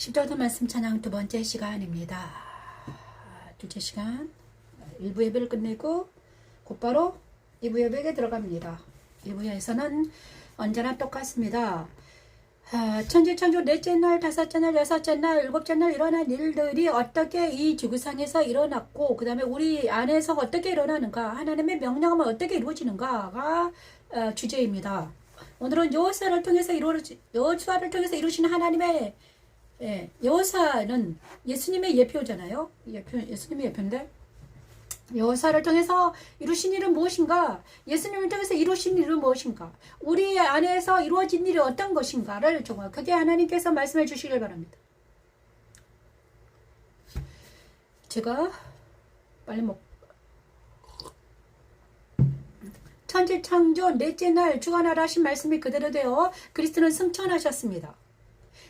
십자가 말씀 찬양 두 번째 시간입니다. 둘째 시간 1부 예배를 끝내고 곧바로 2부 예배에 들어갑니다. 2부에서는 언제나 똑같습니다. 천지창조 넷째 날, 다섯째 날, 여섯째 날, 일곱째 날 일어난 일들이 어떻게 이 지구상에서 일어났고 그 다음에 우리 안에서 어떻게 일어나는가, 하나님의 명령하면 어떻게 이루어지는가가 주제입니다. 오늘은 여호수아를 통해서 이루신 하나님의 여호수아는 예수님의 예표잖아요. 예수님의 예표인데 여호수아를 통해서 이루신 일은 무엇인가? 예수님을 통해서 이루신 일은 무엇인가? 우리 안에서 이루어진 일이 어떤 것인가를 정확하게 하나님께서 말씀해 주시길 바랍니다. 제가 빨리 천지창조 넷째 날 주관하라 하신 말씀이 그대로 되어 그리스도는 승천하셨습니다.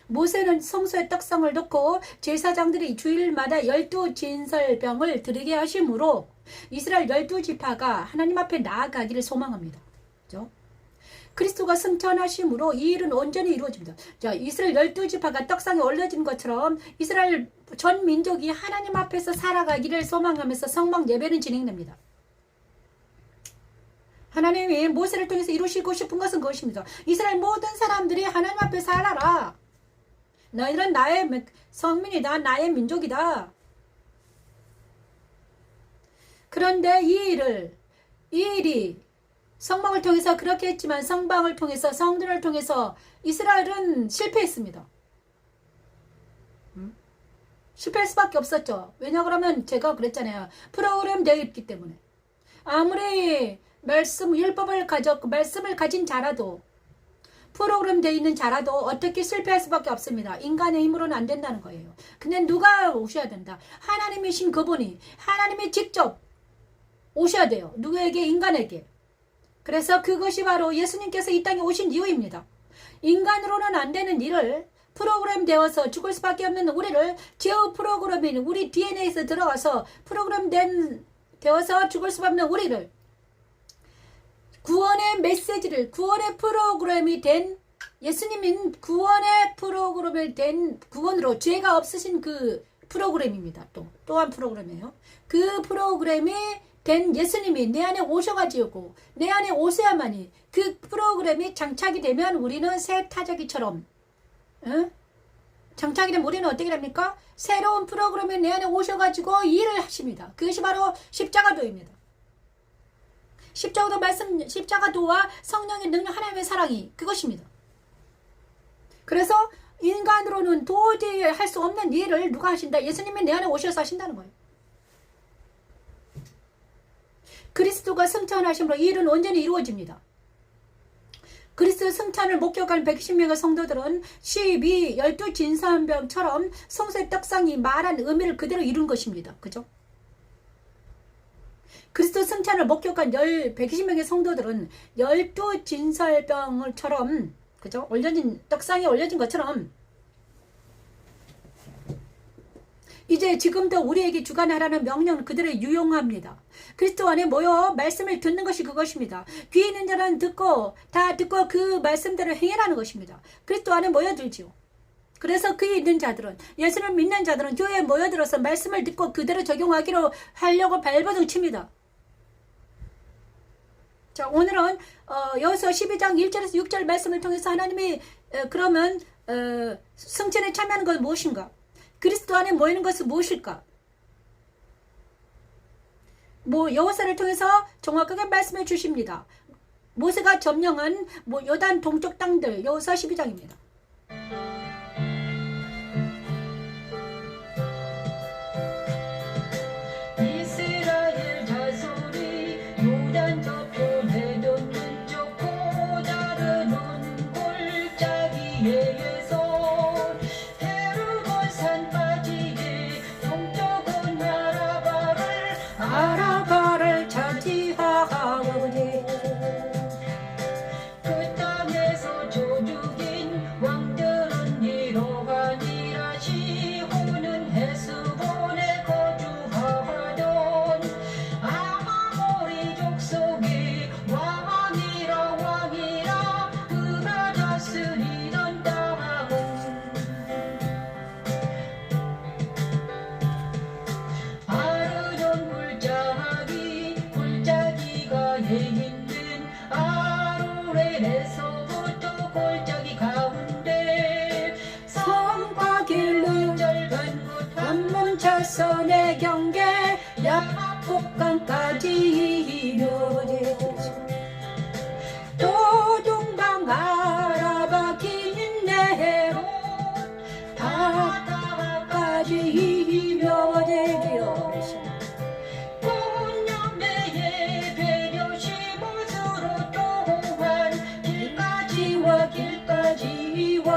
모세는 성소에 떡상을 놓고 제사장들이 주일마다 12진설병을 드리게 하심으로 이스라엘 12지파가 하나님 앞에 나아가기를 소망합니다. 그렇죠? 그리스도가 승천하심으로 이 일은 온전히 이루어집니다. 자, 이스라엘 12지파가 떡상에 올려진 것처럼 이스라엘 전 민족이 하나님 앞에서 살아가기를 소망하면서 성막 예배는 진행됩니다. 하나님이 모세를 통해서 이루시고 싶은 것은 그것입니다. 이스라엘 모든 사람들이 하나님 앞에 살아라. 너희는 나의 성민이다. 나의 민족이다. 그런데 이 일이 성막을 통해서 그렇게 했지만 성방을 통해서 성전을 통해서 이스라엘은 실패했습니다. 실패할 수밖에 없었죠. 왜냐 그러면 제가 그랬잖아요. 프로그램 되어 있기 때문에. 아무리 율법을 가졌고 말씀을 가진 자라도 프로그램 되어 있는 자라도 어떻게 실패할 수밖에 없습니다. 인간의 힘으로는 안 된다는 거예요. 근데 누가 오셔야 된다? 하나님이신 그분이 하나님이 직접 오셔야 돼요. 누구에게? 인간에게. 그래서 그것이 바로 예수님께서 이 땅에 오신 이유입니다. 인간으로는 안 되는 일을 프로그램 되어서 죽을 수밖에 없는 우리를 제어 프로그램인 우리 DNA에서 들어가서 프로그램 되어서 죽을 수밖에 없는 우리를 구원의 메시지를 구원의 프로그램이 된 예수님인 구원의 프로그램이 된 구원으로 죄가 없으신 그 프로그램입니다. 또한 프로그램이에요. 그 프로그램이 된 예수님이 내 안에 오셔가지고 내 안에 오셔야만이 그 프로그램이 장착이 되면 우리는 새 타자기처럼 장착이 되면 우리는 어떻게 됩니까? 새로운 프로그램이 내 안에 오셔가지고 일을 하십니다. 그것이 바로 십자가도입니다. 십자가도와 성령의 능력 하나님의 사랑이 그것입니다. 그래서 인간으로는 도저히 할 수 없는 일을 누가 하신다? 예수님이 내 안에 오셔서 하신다는 거예요. 그리스도가 승천하심으로 이 일은 온전히 이루어집니다. 그리스도 승천을 목격한 120명의 성도들은 12진사병처럼 성소의 떡상이 말한 의미를 그대로 이룬 것입니다. 그죠? 그리스도 승천을 목격한 120명의 성도들은 12진설병처럼 그죠? 떡상에 올려진 것처럼 이제 지금도 우리에게 주관하라는 명령은 그대로 유용합니다. 그리스도 안에 모여 말씀을 듣는 것이 그것입니다. 귀 있는 자는 다 듣고 그 말씀대로 행해라는 것입니다. 그리스도 안에 모여들지요. 그래서 귀 있는 자들은 예수를 믿는 자들은 교회에 모여들어서 말씀을 듣고 그대로 적용하기로 하려고 발버둥 칩니다. 자, 오늘은 여호수아 12장 1절에서 6절 말씀을 통해서 하나님이 그러면 승천에 참여하는 것은 무엇인가? 그리스도 안에 모이는 것은 무엇일까? 여호수아를 통해서 정확하게 말씀해 주십니다. 모세가 점령한 요단 동쪽 땅들 여호수아 12장입니다. 아라바를 차지하오니 그 땅에서 조죽인 왕들은 해로 바다까지 이며되기로 본연매의 배려심으로 또한 길까지와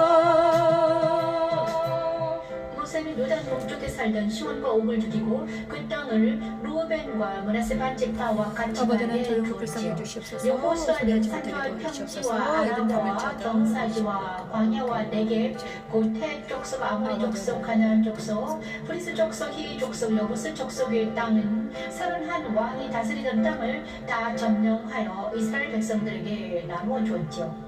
모세는 요단 동쪽에 살던 시온과 옥을 죽이고 그 땅을 루벤과 므낫세 반지파와 같이 아버지는 나게 조용히 불쌍히 주었지요. 주시옵소서. 여호수아는 우리의 산과 집들이 도와주시옵소서. 평지와 아이들 담을 아라바와 자다. 경사지와 광야와 네겝 곧 헷 족속, 아모리 족속, 가나안 족속, 브리스 족속, 히 족속, 여부스 족속의 땅은 31 왕이 다스리던 땅을 다 점령하여 이스라엘 백성들에게 나누어 주었지요.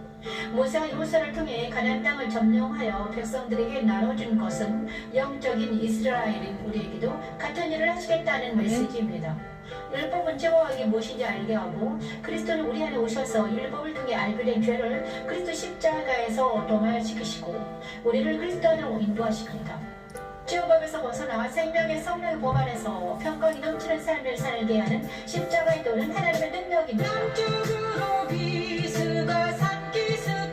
모세가 요사를 통해 가나안 땅을 점령하여 백성들에게 나눠준 것은 영적인 이스라엘인 우리에게도 같은 일을 하시겠다는 메시지입니다. 율법은 죄와 악이 무엇인지 알게 하고 그리스도는 우리 안에 오셔서 율법을 통해 알게 된 죄를 그리스도 십자가에서 도말시키시고 우리를 그리스도 안으로 인도하십니다. 죄업에서 벗어나 생명의 성령의 법 안에서 평강이 넘치는 삶을 살게 하는 십자가의 도는 하나님의 능력입니다. 남쪽으로 기스가 산기슭까지이며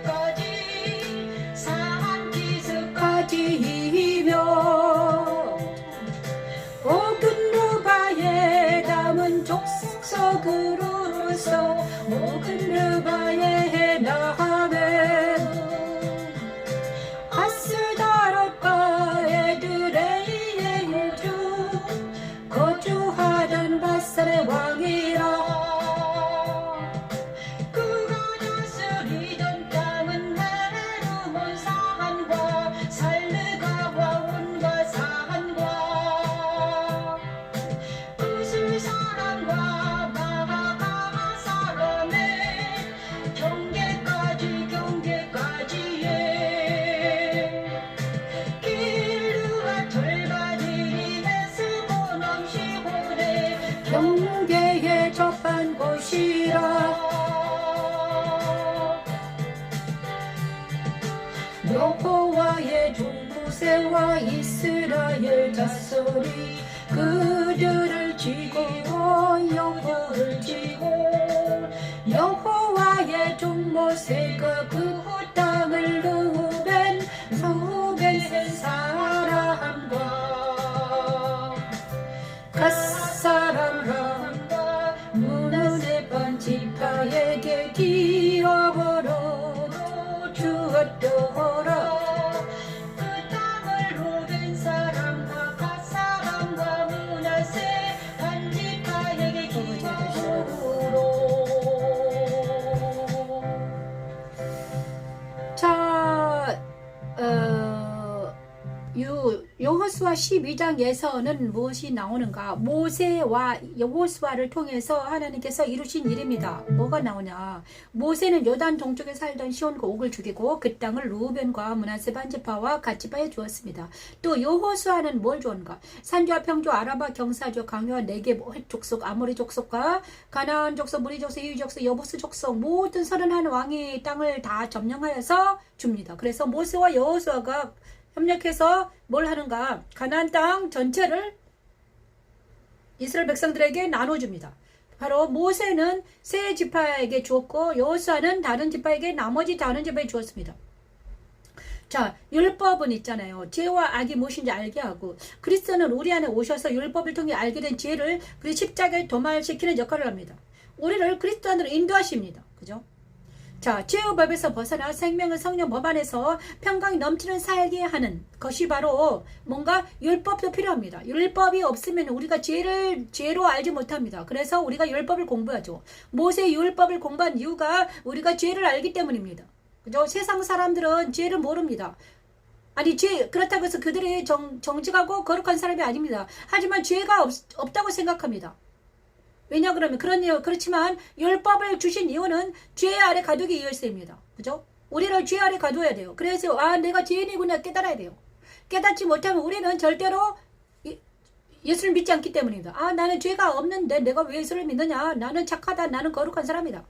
옥은 루바에 담은 족속으로서 옥은 루바에 나하면 아스다롯과 에드레이의 주 거주하던 바살의 왕이라 그가 다스리던 땅은 헤르몬 사한과 살르가와 온과 사한과 구슬 사람과 마하가 사람의 경계까지에 길르와 절바지 헤스본 시골에 경계에 접한 곳이라 여호와의 종무새와 이스라엘 자손이 그들을 지고 여호를 지고 여호와의 종모새가 그 땅을 루벤 사람과 갓사람과 므낫세 반지파에게 기업으로 주었더라. 그 땅을 루벤 사람과 갓 사람과 므낫세 반지파에게 기업으로. 자, 여호수아 12장에서는 무엇이 나오는가? 모세와 여호수아를 통해서 하나님께서 이루신 일입니다. 뭐가 나오냐? 모세는 요단 동쪽에 살던 시온과 옥을 죽이고 그 땅을 루벤과 므낫세 반지파와 갓지파에 주었습니다. 또 여호수아는 뭘 주었는가? 산지와 평지, 아라바, 경사지, 강요와 네겝, 헷 족속, 아모리 족속과 가나안 족속, 무리 족속, 히위 족속, 여부스 족속 모든 31 왕이 땅을 다 점령하여서 줍니다. 그래서 모세와 여호수아가 협력해서 뭘 하는가? 가나안 땅 전체를 이스라엘 백성들에게 나눠줍니다. 바로 모세는 세 지파에게 주었고 여호수아는 다른 지파에게 나머지 다른 지파에 주었습니다. 자, 율법은 있잖아요. 죄와 악이 무엇인지 알게 하고 그리스도는 우리 안에 오셔서 율법을 통해 알게 된 죄를 그 십자가에 도말시키는 역할을 합니다. 우리를 그리스도 안으로 인도하십니다. 그죠? 자, 죄의 법에서 벗어나 생명의 성령 법 안에서 평강이 넘치는 살게 하는 것이 바로 뭔가 율법도 필요합니다. 율법이 없으면 우리가 죄로 알지 못합니다. 그래서 우리가 율법을 공부하죠. 모세의 율법을 공부한 이유가 우리가 죄를 알기 때문입니다. 그죠? 세상 사람들은 죄를 모릅니다. 아니, 그렇다고 해서 그들이 정직하고 거룩한 사람이 아닙니다. 하지만 죄가 없다고 생각합니다. 왜냐 그러면 그렇지만 율법을 주신 이유는 죄 아래 가두기 위해서입니다. 그죠? 우리를 죄 아래 가둬야 돼요. 그래서 내가 죄인이구나 깨달아야 돼요. 깨닫지 못하면 우리는 절대로 예수를 믿지 않기 때문입니다. 나는 죄가 없는데 내가 왜 예수를 믿느냐? 나는 착하다. 나는 거룩한 사람이다.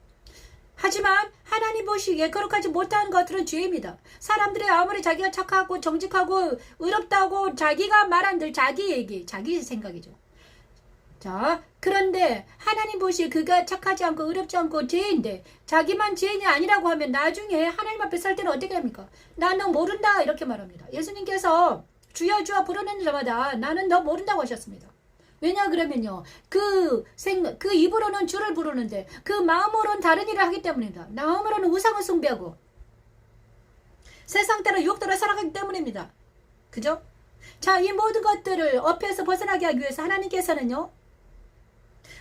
하지만 하나님 보시기에 거룩하지 못한 것들은 죄입니다. 사람들이 아무리 자기가 착하고 정직하고 의롭다고 자기가 말한들 자기 얘기, 자기 생각이죠. 자, 그런데 하나님 보시기에 그가 착하지 않고 의롭지 않고 죄인데 자기만 죄인이 아니라고 하면 나중에 하나님 앞에 설 때는 어떻게 합니까? 나 너 모른다 이렇게 말합니다. 예수님께서 주여 주여 부르는 자마다 나는 너 모른다고 하셨습니다. 왜냐 그러면요. 그 입으로는 주를 부르는데 그 마음으로는 다른 일을 하기 때문입니다. 마음으로는 우상을 숭배하고 세상 따라 유혹 따라 살아가기 때문입니다. 그죠? 자, 이 모든 것들을 업에서 벗어나게 하기 위해서 하나님께서는요.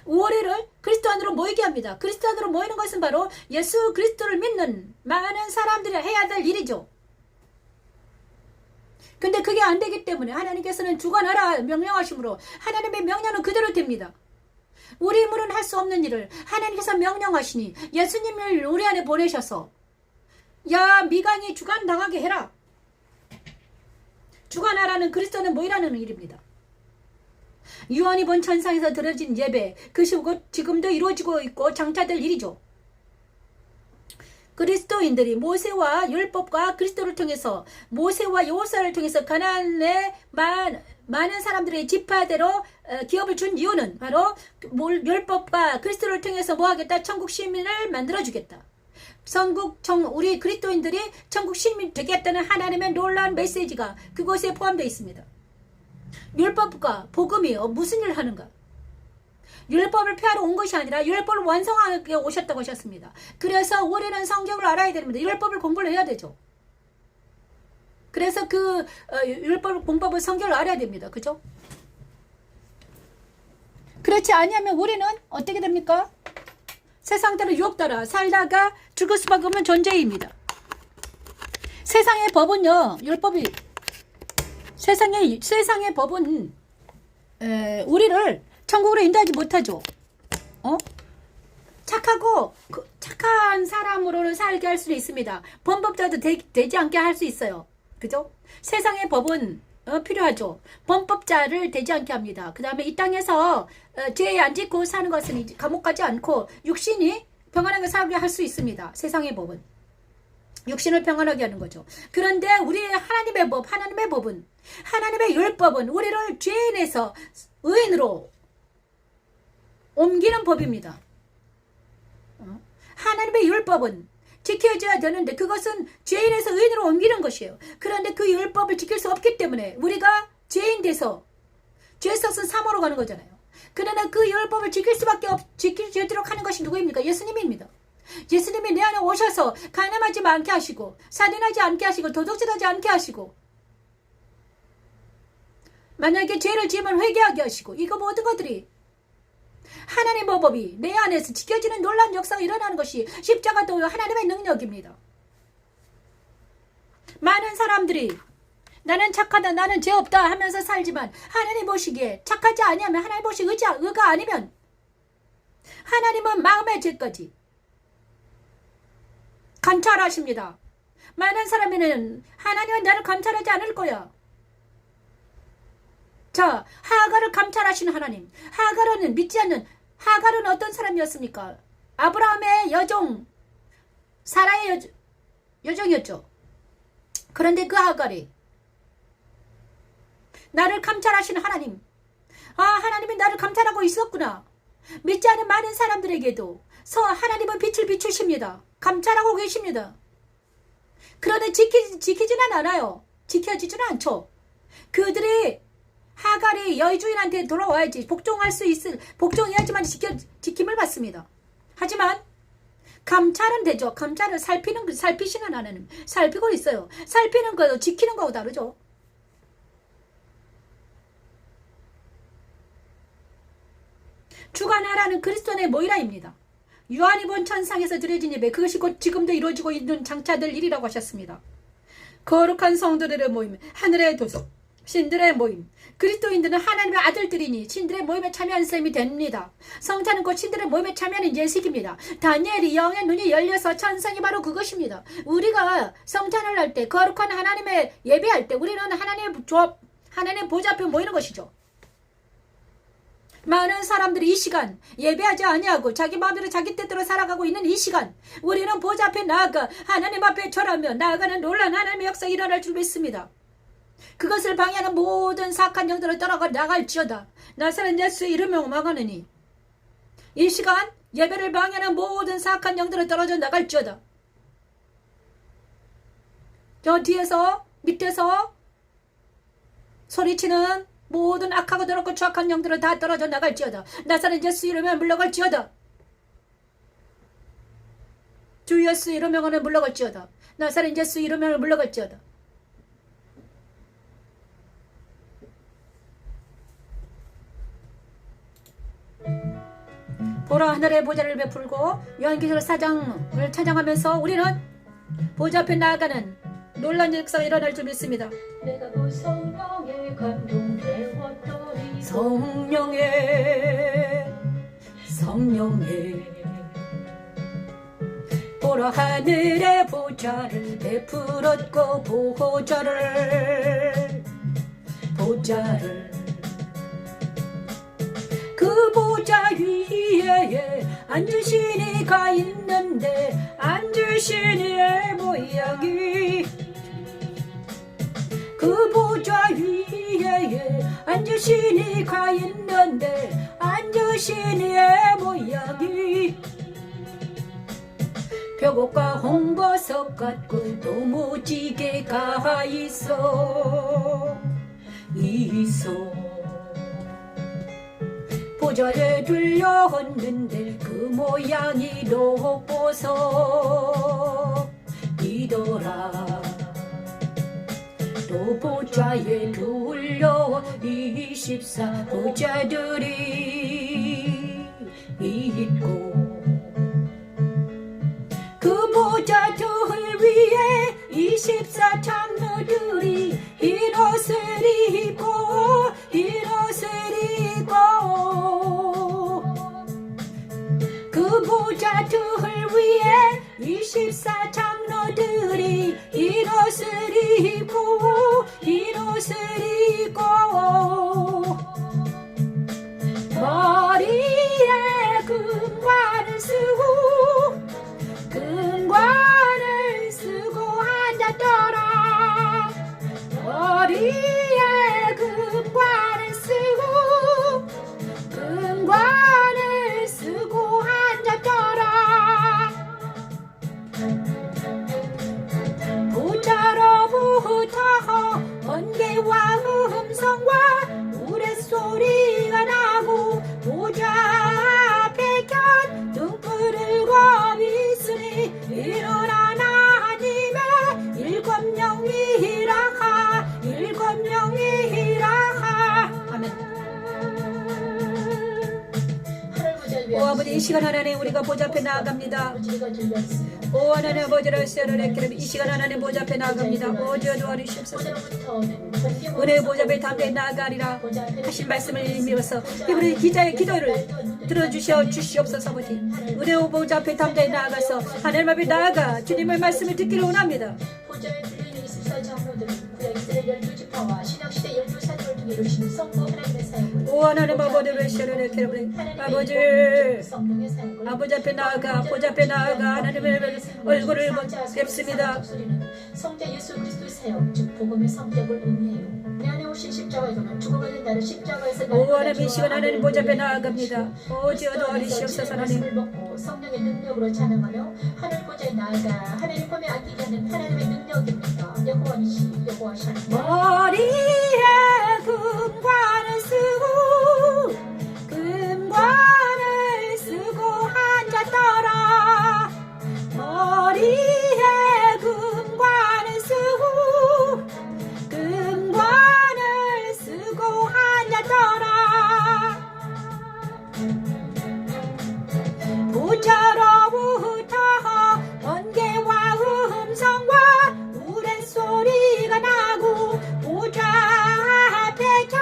우리를 그리스도 안으로 모이게 합니다. 그리스도 안으로 모이는 것은 바로 예수 그리스도를 믿는 많은 사람들이 해야 될 일이죠. 근데 그게 안 되기 때문에 하나님께서는 주관하라 명령하심으로 하나님의 명령은 그대로 됩니다. 우리 힘으로는 할 수 없는 일을 하나님께서 명령하시니 예수님을 우리 안에 보내셔서 야 미강이 주관당하게 해라. 주관하라는 그리스도는 모이라는 일입니다. 유언이 본 천상에서 드려진 예배 그것이 지금도 이루어지고 있고 장차될 일이죠. 그리스도인들이 모세와 율법과 그리스도를 통해서 모세와 여호수아를 통해서 가나안의 많은 사람들의 지파대로 기업을 준 이유는 바로 율법과 그리스도를 통해서 뭐 하겠다? 천국 시민을 만들어주겠다. 우리 그리스도인들이 천국 시민 되겠다는 하나님의 놀라운 메시지가 그곳에 포함되어 있습니다. 율법과 복음이 무슨 일을 하는가? 율법을 폐하러 온 것이 아니라 율법을 완성하게 오셨다고 하셨습니다. 그래서 우리는 성경을 알아야 됩니다. 율법을 공부를 해야 되죠. 그래서 그 율법을 성경을 알아야 됩니다. 그죠? 그렇지 아니하면 우리는 어떻게 됩니까? 세상대로 유혹 따라 살다가 죽을 수밖에 없는 존재입니다. 세상의 법은요. 율법이 세상의 법은 우리를 천국으로 인도하지 못하죠. 착한 사람으로는 살게 할 수는 있습니다. 범법자도 되지 않게 할 수 있어요. 그죠? 세상의 법은 필요하죠. 범법자를 되지 않게 합니다. 그 다음에 이 땅에서 죄에 안 짓고 사는 것은 감옥 가지 않고 육신이 평안하게 살게 할 수 있습니다. 세상의 법은. 육신을 평안하게 하는 거죠. 그런데 우리 하나님의 법은 하나님의 율법은 우리를 죄인에서 의인으로 옮기는 법입니다. 하나님의 율법은 지켜줘야 되는데 그것은 죄인에서 의인으로 옮기는 것이에요. 그런데 그 율법을 지킬 수 없기 때문에 우리가 죄인 돼서 죄 썩은 사모로 가는 거잖아요. 그러나 그 율법을 지키도록 하는 것이 누구입니까? 예수님입니다. 예수님이 내 안에 오셔서 간음하지 않게 하시고 살인하지 않게 하시고 도둑질하지 않게 하시고 만약에 죄를 지으면 회개하게 하시고 이거 모든 것들이 하나님의 법이 내 안에서 지켜지는 놀라운 역사가 일어나는 것이 십자가도 하나님의 능력입니다. 많은 사람들이 나는 착하다 나는 죄 없다 하면서 살지만 하나님 보시기에 착하지 아니하면 하나님 보시기에 의가 아니면 하나님은 마음의 죄까지 감찰하십니다. 많은 사람에는 하나님은 나를 감찰하지 않을 거야. 자, 하가를 감찰하시는 하나님. 하가는 믿지 않는 하가는 어떤 사람이었습니까? 아브라함의 여종, 사라의 여종이었죠. 그런데 그 하갈이 나를 감찰하시는 하나님. 하나님이 나를 감찰하고 있었구나. 믿지 않는 많은 사람들에게도 하나님은 빛을 비추십니다. 감찰하고 계십니다. 그런데 지키지는 않아요. 지켜지지는 않죠. 그들이 하갈이 여주인한테 돌아와야지 복종해야지만 지킴을 받습니다. 하지만 감찰은 되죠. 감찰은 살피시는 하나님 살피고 있어요. 살피는 거도 지키는 거하고 다르죠. 주관하라는 그리스도의 모이라입니다. 요한이 본 천상에서 드려진 예배 그것이 곧 지금도 이루어지고 있는 장차될 일이라고 하셨습니다. 거룩한 성도들의 모임, 하늘의 도서, 신들의 모임, 그리스도인들은 하나님의 아들들이니 신들의 모임에 참여하는 셈이 됩니다. 성찬은 곧 신들의 모임에 참여하는 예식입니다. 다니엘이 영의 눈이 열려서 천상이 바로 그것입니다. 우리가 성찬을 할 때 거룩한 하나님의 예배할 때 우리는 하나님의 보좌 앞에 모이는 것이죠. 많은 사람들이 이 시간 예배하지 아니하고 자기 마음대로 자기 뜻대로 살아가고 있는 이 시간 우리는 보좌 앞에 나아가 하나님 앞에 절하며 나아가는 놀라운 하나님의 역사가 일어날 줄 믿습니다. 그것을 방해하는 모든 사악한 영들을 떠나가 나갈지어다. 나사렛 예수의 이름으로 막하느니 이 시간 예배를 방해하는 모든 사악한 영들을 떨어져 나갈지어다. 저 뒤에서 밑에서 소리치는 모든 악하고 더럽고 추악한 영들은 다 떨어져 나갈지어다. 나사렛 예수 이름에 물러갈지어다. 주 예수 이름에 물러갈지어다. 나사렛 예수 이름에 물러갈지어다. 보라 하늘의 보좌를 베풀고 요한계시록 4장을 찬양하면서 우리는 보좌 앞에 나아가는 놀라운 역사가 일어날 줄 믿습니다. 내가 그 성령에 감동되었더니 성령에 보라 하늘의 보좌를 베풀었고 보좌를 그 보좌 위에 앉으신 이가 있는데 앉으신 이의 모양이 그 보좌 위에 앉으신 이가 있는데 앉으신 이의 모양이 벽옥과 홍보석 같고 도무지게가 있어 보좌에 둘려앉는데 그 모양이 녹보석이더라. 또 보좌에 둘려 24 보좌들이 있고 그 보좌들 위에 24 장로들이 흰 옷을 입고 그 보좌들 위에 24 장로들이 흰 옷을 입고 머리에 금관을 쓰고 앉았더라. 머리에 금관을 쓰고 앉았더라. 보좌로부터 번개와 음성과 우레소리가 나고 보좌 앞에 켠 등불을 거vis으니 이는 하나님의 일곱 영이라 아멘. 오 아버지 이 시간 하나님 우리가 보좌 앞에 나아갑니다. 오 하나님 아버지를 세르레키름 이 시간 하나님 보좌 앞에 나아갑니다. 오 주여 도와주시옵소서. 은혜의 보좌 앞에 담대히 나아가리라 하신 말씀을 믿어서 이번에 기자의 기도를 들어주시옵소서. 아버지 은혜의 보좌 앞에 담대히 나아가서 하나님 앞에 나아가 주님의 말씀을 듣기를 원합니다. 보좌에 들리는 24장로들은 구약 이스라엘 12지파와 신약시대 12사도를 통해 이루시는 성부 하나님의 사역을 오 하나님 아버지를 세르레키름 아버지 앞에 나아가 보좌 앞에 나아가 하나님의 얼굴을 뵙습니다. 성자 예수 그리스도의 사역 즉 복음의 성격을 의미해요. 내 안에 오신 십자가에서는 죽어가는 나를 십자가에서 오 하나님 이 시간 하나님 보좌 앞에 나아갑니다. 오 주여 도와주시옵소서. 하나님 먹고 성령의 능력으로 찬양하며 하늘 보좌에 나아가 하나님 품에 안기게 하는 하나님의 능력입니다. 여호와니시 여호와시 머리에 금관을 쓰고 앉았더라. 머리에 금관을 쓰고 앉았더라. 보좌로부터 번개와 음성과 우레소리가 나고 보좌 앞에 켠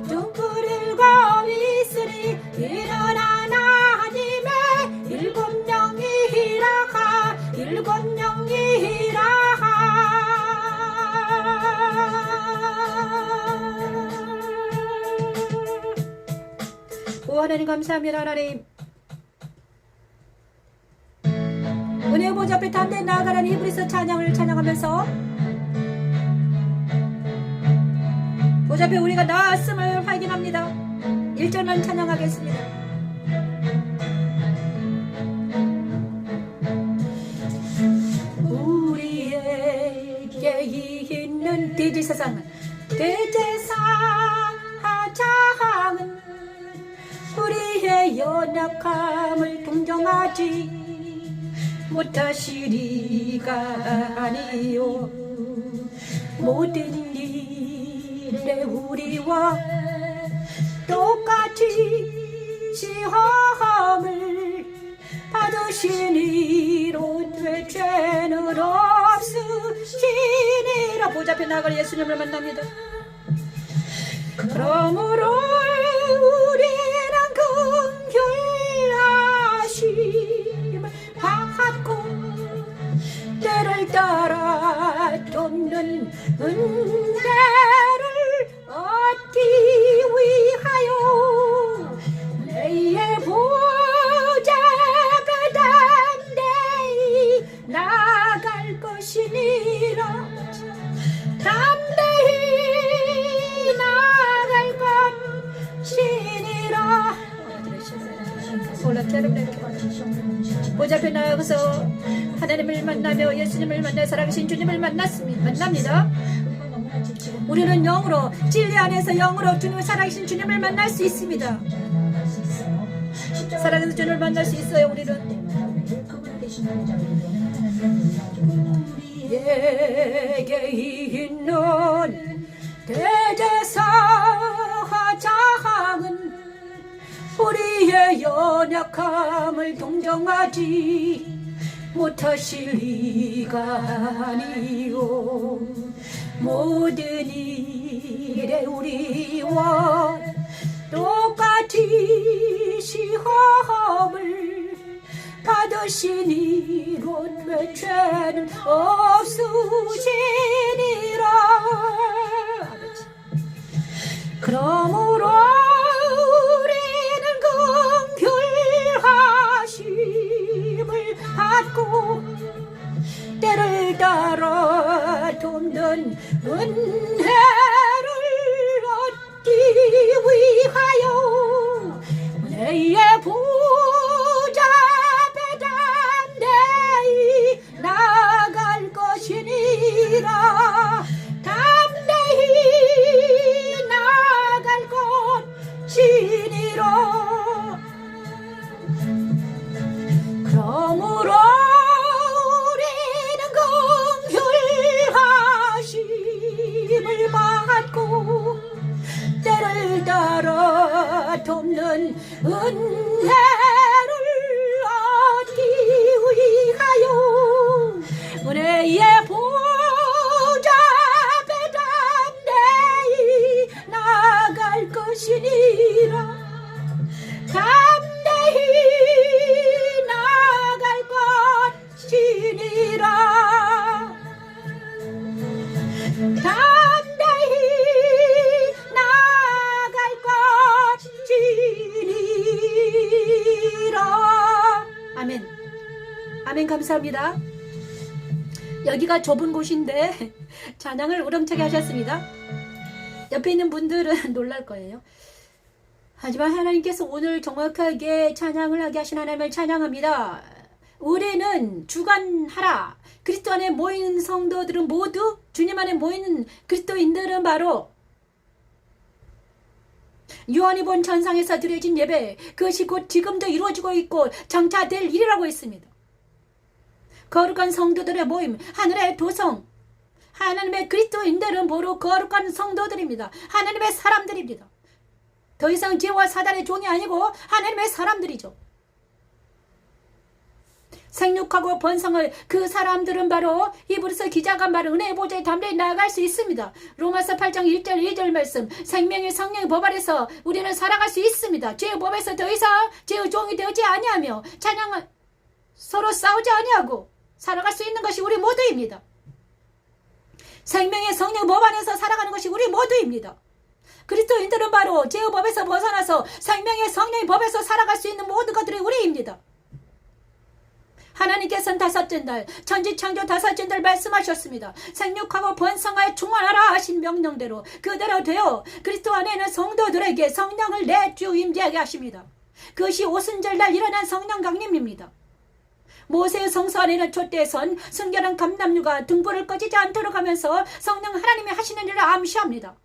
등불을 거vis으니 이는 하나님의 일곱 영이라 오 하나님 감사합니다. 하나님 은혜의 보좌 앞에 담대히 나아가라는 히브리서 찬양을 찬양하면서 보좌 앞에 우리가 나왔음을 확인합니다. 1절만 찬양하겠습니다. 우리에게 있는 대제사장은 우리의 연약함을 동정하지 못하시리가 아니요 모든 일에 우리와 똑같이 시험을 받으시니로 될 죄는 없으시니라. 보좌 앞에 나갈 예수님을 만납니다. 그러므로 우리는 긍휼하심을 받고 때를 따라 돕는 은혜를 얻기 위하여 내의 보좌 담대히 나갈 것이니라. 담대히 나갈 것이니라. 보좌 앞에 나가서 하나님을 만나며 예수님을 만나 살아계신 주님을 만납니다. 우리는 영으로 진리 안에서 영으로 주님을 살아계신 주님을 만날 수 있습니다. 살아계신 주님을 만날 수 있어요. 우리는 우리에게 있는 대제사장은 우리의 연약함을 동정하지 못하실 리가 아니요 모든 일에 우리와 똑같이 시험을 받으시니로 내 죄는 없으시니라. 그러므로 우리는 긍휼하심을 받고 때를 따라 돕는 은혜를 얻기 위하여 내의 보좌 앞에 담대히 나갈 것이니라. 담대히 나갈 것이니라. 그러므로 우리는 긍휼하심을 받고 때를 따라 돕는 은혜를 얻기 위하여 은혜의 보좌 앞에 담대히 나갈 것이니라. 담대히 나갈 것이니라. 담대히 나갈 것이니라. 아멘. 아멘. 감사합니다. 여기가 좁은 곳인데 찬양을 우렁차게 하셨습니다. 옆에 있는 분들은 놀랄 거예요. 하지만 하나님께서 오늘 정확하게 찬양을 하게 하신 하나님을 찬양합니다. 우리는 주관하라. 그리스도 안에 모이는 성도들은 모두 주님 안에 모이는 그리스도인들은 바로 요한이 본 천상에서 드려진 예배, 그것이 곧 지금도 이루어지고 있고 장차될 일이라고 했습니다. 거룩한 성도들의 모임, 하늘의 도성, 하나님의 그리스도인들은 모두 거룩한 성도들입니다. 하나님의 사람들입니다. 더 이상 죄와 사단의 종이 아니고 하나님의 사람들이죠. 생육하고 번성을 그 사람들은 바로 히브리서 기자가 말한 은혜의 보좌에 담대히 나아갈 수 있습니다. 로마서 8장 1절 2절 말씀, 생명의 성령의 법 아래서 우리는 살아갈 수 있습니다. 죄의 법에서 더 이상 죄의 종이 되지 아니하며 찬양을 서로 싸우지 아니하고 살아갈 수 있는 것이 우리 모두입니다. 생명의 성령 법 안에서 살아가는 것이 우리 모두입니다. 그리스도인들은 바로 죄의 법에서 벗어나서 생명의 성령의 법에서 살아갈 수 있는 모든 것들이 우리입니다. 하나님께서는 다섯째 날 천지창조 다섯째 날 말씀하셨습니다. 생육하고 번성하여 충만하라 하신 명령대로 그대로 되어 그리스도 안에 있는 성도들에게 성령을 내주 임재하게 하십니다. 그것이 오순절 날 일어난 성령 강림입니다. 모세의 성소 안에는 촛대선 순결한 감람류가 등불을 꺼지지 않도록 하면서 성령 하나님이 하시는 일을 암시합니다.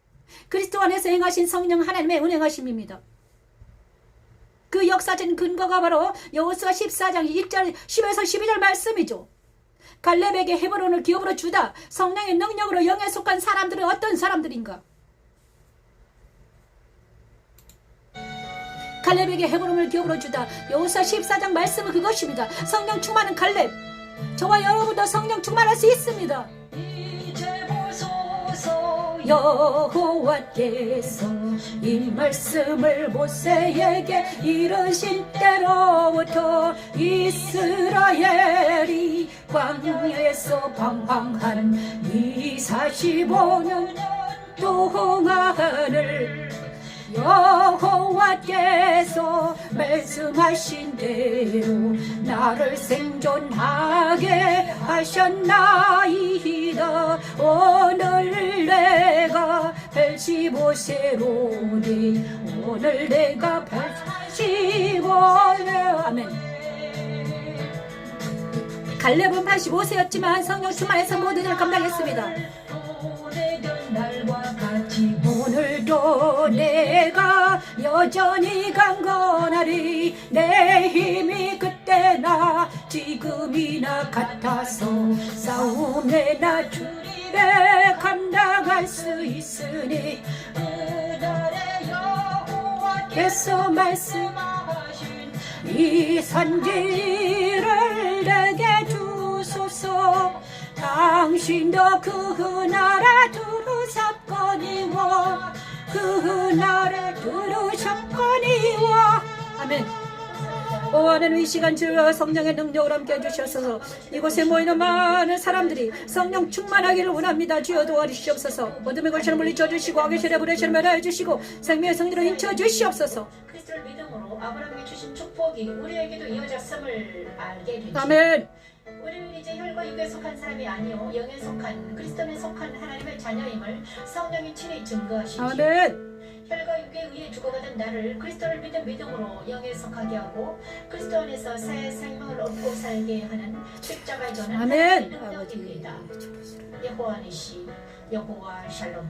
그리스도 안에서 행하신 성령 하나님의 운행하심입니다. 그 역사적인 근거가 바로 여호수아 14장 1절 10에서 12절 말씀이죠. 갈렙에게 헤브론을 기업으로 주다. 성령의 능력으로 영에 속한 사람들은 어떤 사람들인가? 갈렙에게 헤브론을 기업으로 주다. 여호수아 14장 말씀은 그것입니다. 성령 충만한 갈렙. 저와 여러분도 성령 충만할 수 있습니다. 여호와께서 이 말씀을 모세에게 이르신 때로부터 이스라엘이 광야에서 방황한 이 45년 동안을 여호와께서 말씀하신 대로 나를 생존하게 하셨나이다. 오늘 내가 85세로니 오늘 내가 85세. 아멘. 갈렙은 85세였지만 성령 충만해서 모든 일을 감당했습니다. 오늘도 내가 여전히 강건하리. 내 힘이 그때나 지금이나 같아서 싸움에 나 주님에 감당할 수 있으니 그날의 여호와께서 말씀하신 이 선지를 내게 주소서. 당신도 그 나라 들으셨거니와 그 나라 들으셨거니와. 아멘. 오 하나님, 이 시간 주여 성령의 능력을 함께 해주셔서 이곳에 모이는 많은 사람들이 성령 충만하기를 원합니다. 주여 도와주시옵소서. 어둠의 걸쳐는 물리쳐 주시고 악의 세력 불의처럼 멸하여 주시고 생명의 성리로 인쳐 주시옵소서. 그리스도를 믿음으로 아브라함에게 주신 축복이 우리에게도 이어졌음을 알게 되죠. 아멘. 우리는 이제 혈과 육에 속한 사람이 아니요 영에 속한 그리스도에 속한 하나님의 자녀임을 성령이 친히 증거하시죠. 아멘. 혈과 육에 의해 죽어가던 나를 그리스도를 믿는 믿음으로 영에 속하게 하고 그리스도 안에서 새 생명을 얻고 살게 하는 십자가의 전은 아멘. 능력입니다. 여호와 니시, 여호와 샬롬.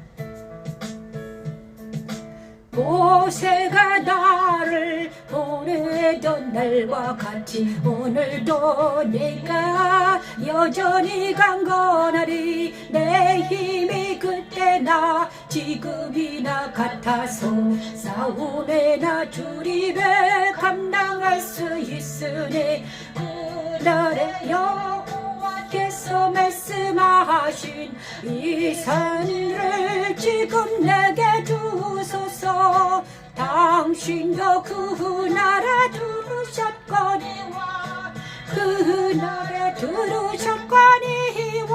모세가 나를 보내던 날과 같이 오늘도 내가 여전히 강건하리. 내 힘이 그때나 지금이나 같아서 싸움에 나 주님에 감당할 수 있으니 그날의 여호와께서 말씀하신 이 산을 지금 내게 주소서. 당신도 그 나라 들으셨거니와 그 나라 들으셨거니와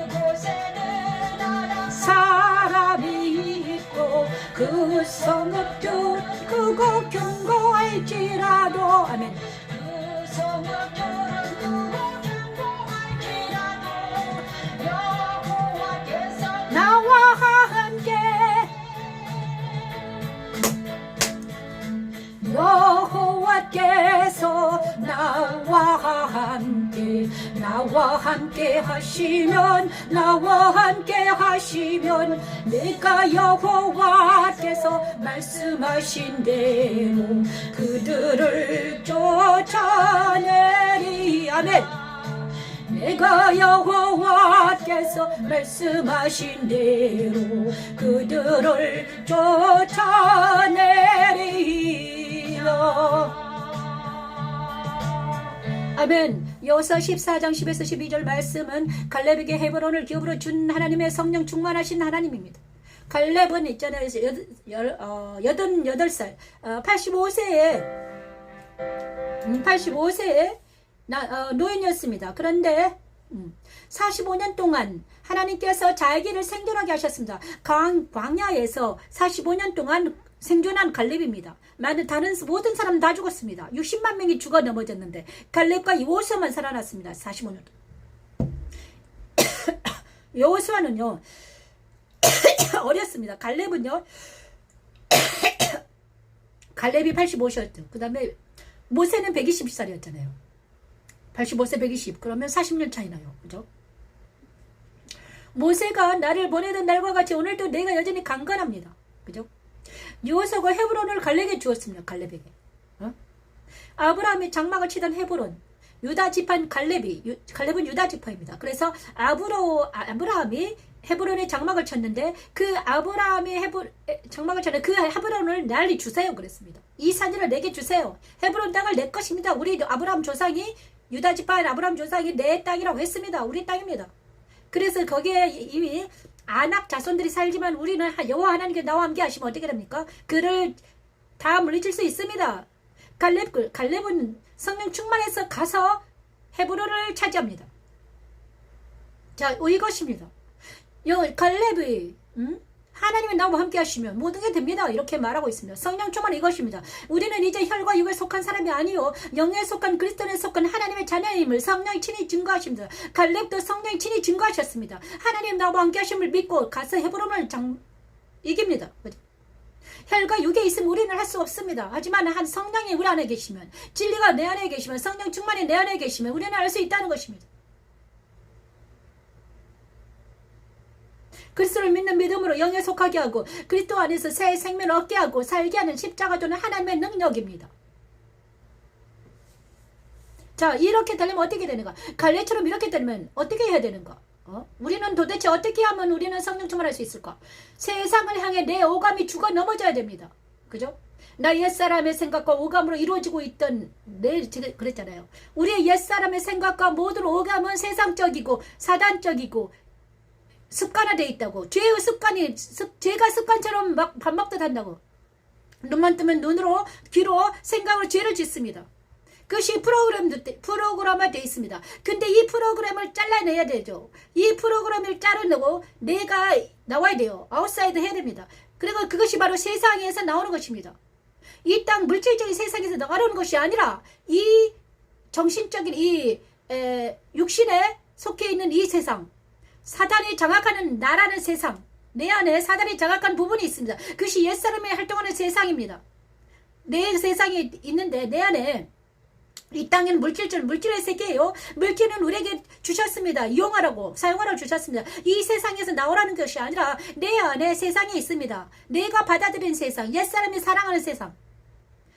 그곳에는 사람이 있고 그 성읍도 크고 견고할지라도. 아멘. 그 성읍들은 크고 견고할지라도 여호와께서 나와 함께 여호와께서 나와 함께 하시면 내가 여호와께서 말씀하신 대로 그들을 쫓아내리. 아멘. 내가 여호와께서 말씀하신 대로 그들을 쫓아내리라. 아멘. 여호수아 14장 10에서 12절 말씀은 갈렙에게 헤브론을 기업으로 준 하나님의 성령 충만하신 하나님입니다. 갈렙은 있잖아요. 88살 85세에 노인이었습니다. 그런데 45년 동안 하나님께서 자기를 생존하게 하셨습니다. 광야에서 45년 동안 생존한 갈렙입니다. 다른 모든 사람은 다 죽었습니다. 60만 명이 죽어 넘어졌는데 갈렙과 여호수아만 살아났습니다. 45년. 여호수아는요 어렸습니다. 갈렙은요 갈렙이 85세였죠. 그 다음에 모세는 120살이었잖아요. 85세 120 그러면 40년 차이 나요. 그죠? 모세가 나를 보내던 날과 같이 오늘도 내가 여전히 강건합니다. 그죠? 여호수아가 헤브론을 갈렙에게 주었습니다. 갈렙에게. 아브라함이 장막을 치던 헤브론, 유다 지파 갈렙은 유다 지파입니다. 그래서 아브라함이 헤브론에 장막을 쳤는데 그 아브라함이 장막을 쳤는데 그 헤브론을 날리 주세요 그랬습니다. 이 산지를 내게 주세요. 헤브론 땅을 내 것입니다. 우리 아브라함 조상이 유다 지파인 아브라함 조상이 내 땅이라고 했습니다. 우리 땅입니다. 그래서 거기에 이미 아낙 자손들이 살지만 우리는 여호와 하나님께 나와 함께 하시면 어떻게 됩니까? 그를 다 물리칠 수 있습니다. 갈렙은 성령 충만해서 가서 헤브론을 차지합니다. 자, 이것입니다. 갈렙이 하나님이 나와 함께 하시면 모든 게 됩니다. 이렇게 말하고 있습니다. 성령 충만 이것입니다. 우리는 이제 혈과 육에 속한 사람이 아니요 영에 속한 그리스도에 속한 하나님의 자녀임을 성령이 친히 증거하십니다. 갈렙도 성령이 친히 증거하셨습니다. 하나님 나와 함께 하심을 믿고 가서 헤브론을 이깁니다. 혈과 육에 있으면 우리는 할 수 없습니다. 하지만 한 성령이 우리 안에 계시면 진리가 내 안에 계시면 성령 충만이 내 안에 계시면 우리는 할 수 있다는 것입니다. 그리스도를 믿는 믿음으로 영에 속하게 하고 그리스도 안에서 새 생명을 얻게 하고 살게 하는 십자가도는 하나님의 능력입니다. 자, 이렇게 되려면 어떻게 되는가? 갈렙처럼 이렇게 되면 어떻게 해야 되는가? 우리는 도대체 어떻게 하면 우리는 성령 충만할 수 있을까? 세상을 향해 내 오감이 죽어 넘어져야 됩니다. 그죠? 나 옛사람의 생각과 오감으로 이루어지고 있던 제가 그랬잖아요. 우리의 옛사람의 생각과 모든 오감은 세상적이고 사단적이고 습관화되어 있다고. 죄의 습관이 죄가 습관처럼 막 밥 먹듯 한다고. 눈만 뜨면 눈으로 귀로 생각으로 죄를 짓습니다. 그것이 프로그램화되어 있습니다. 근데 이 프로그램을 잘라내야 되죠. 이 프로그램을 자르려고 내가 나와야 돼요. 아웃사이드 해야 됩니다. 그리고 그것이 바로 세상에서 나오는 것입니다. 이 땅 물질적인 세상에서 나가는 것이 아니라 이 정신적인 이 육신에 속해 있는 이 세상, 사단이 장악하는 나라는 세상, 내 안에 사단이 장악한 부분이 있습니다. 그것이 옛사람이 활동하는 세상입니다. 내 세상이 있는데 내 안에 이 땅에는 물질의 세계예요. 물질은 우리에게 주셨습니다. 이용하라고 사용하라고 주셨습니다. 이 세상에서 나오라는 것이 아니라 내 안에 세상이 있습니다. 내가 받아들인 세상, 옛사람이 사랑하는 세상.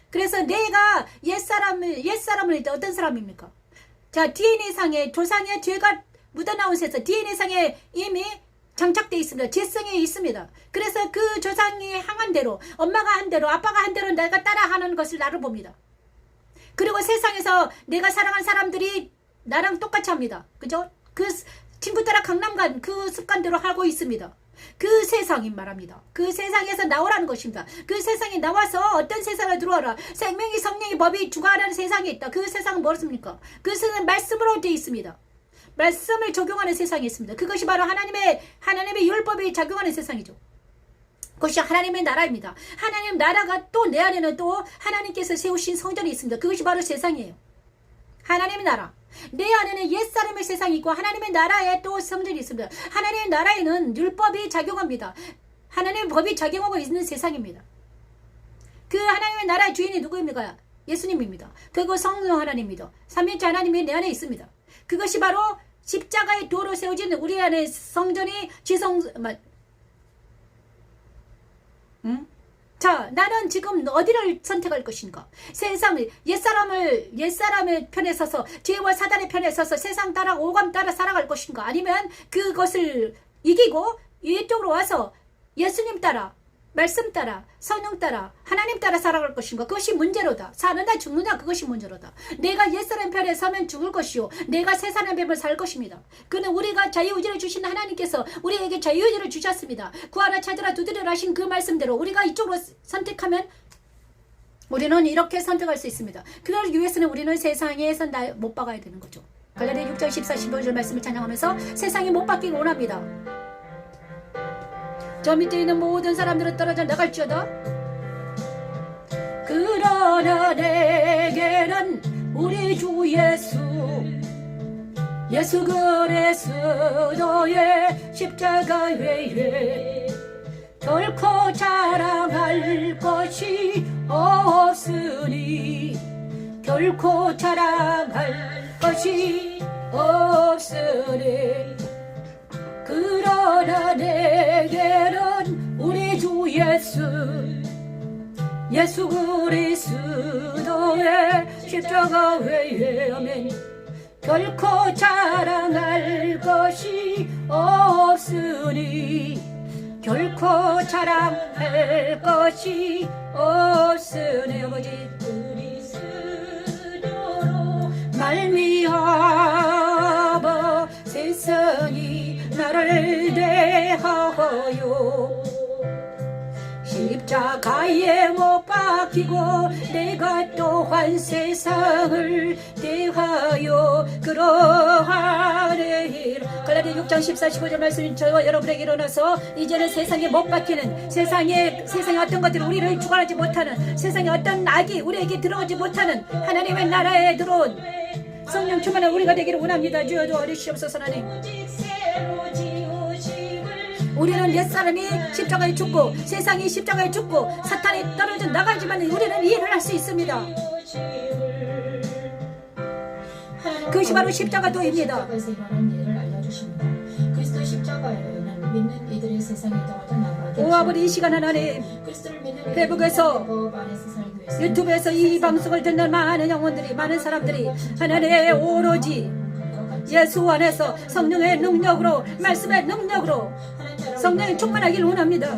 그래서 내가 옛사람을 어떤 사람입니까? 자, DNA상에 조상의 죄가 묻어나온 세상, DNA상에 이미 장착되어 있습니다. 죄성이 있습니다. 그래서 그 조상이 향한 대로, 엄마가 한 대로, 아빠가 한 대로 내가 따라하는 것을 나를 봅니다. 그리고 세상에서 내가 사랑한 사람들이 나랑 똑같이 합니다. 그죠? 그 친구 따라 강남 간 그 습관대로 하고 있습니다. 그 세상이 말합니다. 그 세상에서 나오라는 것입니다. 그 세상에 나와서 어떤 세상에 들어와라. 생명이 성령이 법이 주관하는 세상에 있다. 그 세상은 무엇입니까? 그 세상은 말씀으로 되어 있습니다. 말씀을 적용하는 세상이 있습니다. 그것이 바로 하나님의 율법이 작용하는 세상이죠. 그것이 하나님의 나라입니다. 하나님 나라가 또 내 안에는 또 하나님께서 세우신 성전이 있습니다. 그것이 바로 세상이에요. 하나님의 나라. 내 안에는 옛사람의 세상이 있고 하나님의 나라에 또 성전이 있습니다. 하나님의 나라에는 율법이 작용합니다. 하나님의 법이 작용하고 있는 세상입니다. 그 하나님의 나라의 주인이 누구입니까? 예수님입니다. 그리고 성령 하나님입니다. 삼위일체 하나님이 내 안에 있습니다. 그것이 바로 십자가의 도로 세워진 우리 안에 성전이 자, 나는 지금 어디를 선택할 것인가? 옛사람의 편에 서서 죄와 사단의 편에 서서 세상 따라 오감 따라 살아갈 것인가? 아니면 그것을 이기고 이쪽으로 와서 예수님 따라, 말씀 따라, 성령 따라, 하나님 따라 살아갈 것인가? 그것이 문제로다. 사느냐 죽느냐 그것이 문제로다. 내가 옛사람 편에 서면 죽을 것이요 내가 새 사람 편에 살 것입니다. 그는 우리가 자유의지를 주신 하나님께서 우리에게 자유의지를 주셨습니다. 구하라 찾으라 두드리라 하신 그 말씀대로 우리가 이쪽으로 선택하면 우리는 이렇게 선택할 수 있습니다. 그걸 위해서는 우리는 세상에서 못 박아야 되는 거죠. 갈라디아 6장 14, 15절 말씀을 찬양하면서 세상에 못 박기를 원합니다. 저 밑에 있는 모든 사람들은 떨어져 나갈지어다 그러나 내게는 우리 주 예수 그리스도의 십자가 외에 결코 자랑할 것이 없으니 결코 자랑할 것이 없으니 그러나 내게는 우리 주 예수 그리스도의 십자가 외에 아멘 결코 자랑할 것이 없으니 결코 자랑할 것이 없으니 아버지 그리스도로 말미암아 세상이 나를 대하여 십자가에 못 박히고 내가 또한 세상을 대하여 그러하리라. 갈라디아 6장 14, 15절 말씀이 저와 여러분에게 일어나서 이제는 세상에 못 박히는 세상의 어떤 것들이 우리를 주관하지 못하는 세상의 어떤 악이 우리에게 들어오지 못하는 하나님의 나라에 들어온 성령 충만한 우리가 되기를 원합니다. 주여 도와주시옵소서. 하나님 우리는 옛사람이 십자가에 죽고 세상이 십자가에 죽고 사탄이 떨어져 나가지만 우리는 이해를 할 수 있습니다. 그것이 바로 십자가도입니다. 십자가에서 일어난 예를 알려주십니다. 그리스도 십자가에는 믿는 이들의 세상에 떨어져 나가게 오 아버지 이 시간 하나님 그리스도를 믿는 페북에서 유튜브에서 이 방송을 듣는 많은 영혼들이 많은 사람들이 하나님 오로지 예수 안에서 성령의 능력으로 말씀의 능력으로 성령이 충만하기를 원합니다.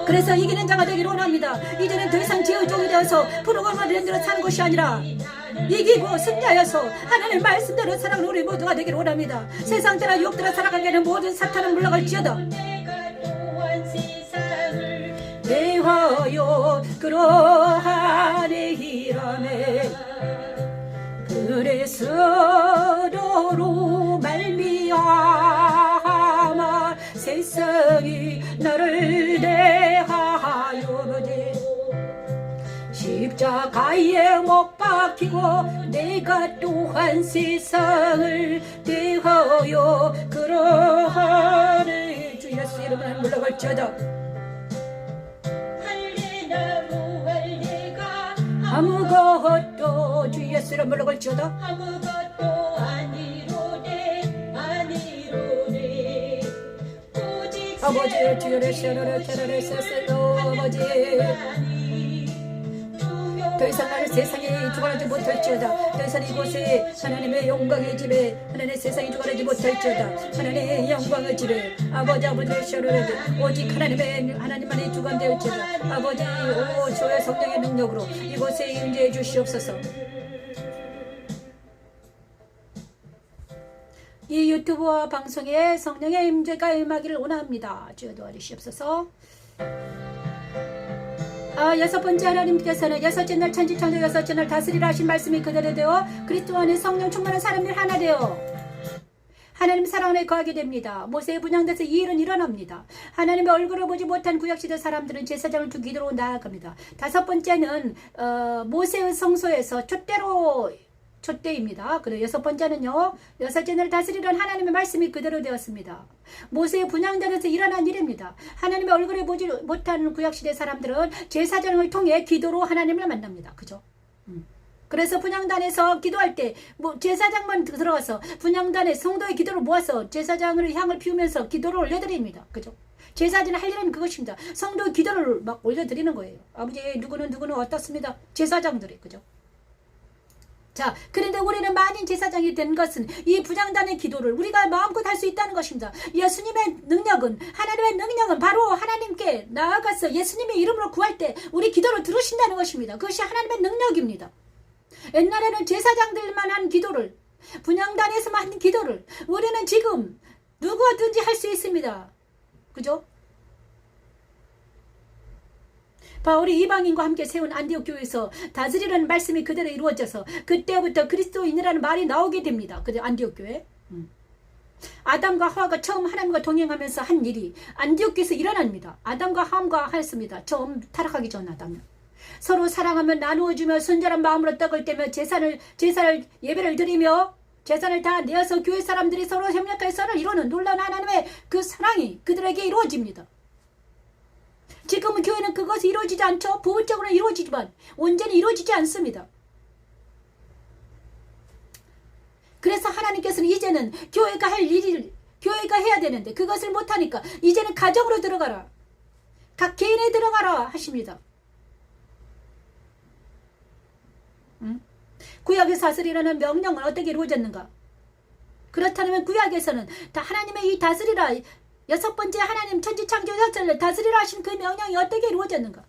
그래서 이기는 자가 되기를 원합니다. 이제는 더 이상 죄의 종이 되어서 프로그램을 만들어 사는 것이 아니라 이기고 승리하여서 하나님의 말씀대로 살아가는 우리 모두가 되기를 원합니다. 세상 따라 유혹 따라 살아가기에는 모든 사탄은 물러갈지어다. 대하여 그러하리라네. 그리스도로 말미암아 세상이 나를 대하여 십자가에 못 박히고 내가 또한 세상을 대하여 그러하리. 주 예수 이름으로 물러갈지어다. 아무것도 주 예수 이름 물러갈지어다. 아무것도 아니로네 오직 아버지 주여를 시원하라 캐라를 세세도 아버지 더 이상 나를 세상에 주관하지 못할지어다. 더 이상 이곳에 하나님의 영광의 집에 하나님의 세상에 주관하지 못할지어다. 하나님의 영광의 집에 아버지 시원하라 오직 하나님만이 주관되었지어다. 아버지 오 주의 성령의 능력으로 이곳에 임재해 주시옵소서. 이 유튜브와 방송에 성령의 임재가 임하기를 원합니다. 주여 도와주시옵소서. 여섯 번째 하나님께서는 여섯째 날 천지창조 여섯째 날 다스리라 하신 말씀이 그대로 되어 그리스도 안에 성령 충만한 사람들 하나 되어 하나님 사랑 안에 거하게 됩니다. 모세의 분향돼서 이 일은 일어납니다. 하나님의 얼굴을 보지 못한 구약시대 사람들은 제사장을 두 기도로 나아갑니다. 다섯 번째는 모세의 성소에서 촛대입니다. 그리고 여섯 번째는요, 여섯째 날 다스리던 하나님의 말씀이 그대로 되었습니다. 모세의 분향단에서 일어난 일입니다. 하나님의 얼굴을 보지 못하는 구약시대 사람들은 제사장을 통해 기도로 하나님을 만납니다. 그죠? 그래서 분향단에서 기도할 때 제사장만 들어가서 분향단에 성도의 기도를 모아서 제사장을 향을 피우면서 기도를 올려드립니다. 그죠? 제사장이 할 일은 그것입니다. 성도의 기도를 막 올려드리는 거예요. 아버지 누구는 어떻습니다. 제사장들이. 그죠? 자, 그런데 우리는 만인 제사장이 된 것은 이 분향단의 기도를 우리가 마음껏 할 수 있다는 것입니다. 예수님의 능력은 하나님의 능력은 바로 하나님께 나아가서 예수님의 이름으로 구할 때 우리 기도를 들으신다는 것입니다. 그것이 하나님의 능력입니다. 옛날에는 제사장들만 한 기도를 분향단에서만 한 기도를 우리는 지금 누구든지 할 수 있습니다. 그죠? 바울이 이방인과 함께 세운 안디옥 교회에서 다스리라는 말씀이 그대로 이루어져서 그때부터 그리스도인이라는 말이 나오게 됩니다. 그 안디옥 교회. 아담과 하와가 처음 하나님과 동행하면서 한 일이 안디옥 교회에서 일어납니다. 아담과 하와가 하였습니다. 처음 타락하기 전 아담은. 서로 사랑하며 나누어주며 순전한 마음으로 떡을 떼며 제사를 예배를 드리며 재산을 다 내어서 교회 사람들이 서로 협력하여 서로 이루는 놀라운 하나님의 그 사랑이 그들에게 이루어집니다. 지금은 교회는 그것이 이루어지지 않죠. 부분적으로는 이루어지지만 온전히 이루어지지 않습니다. 그래서 하나님께서는 이제는 교회가 할 일을 교회가 해야 되는데 그것을 못하니까 이제는 가정으로 들어가라. 각 개인에 들어가라 하십니다. 구약의 다스리라는 명령은 어떻게 이루어졌는가? 그렇다면 구약에서는 다 하나님의 이 다스리라 6번째 하나님 천지창조자를 다스리라 하신 그 명령이 어떻게 이루어졌는가?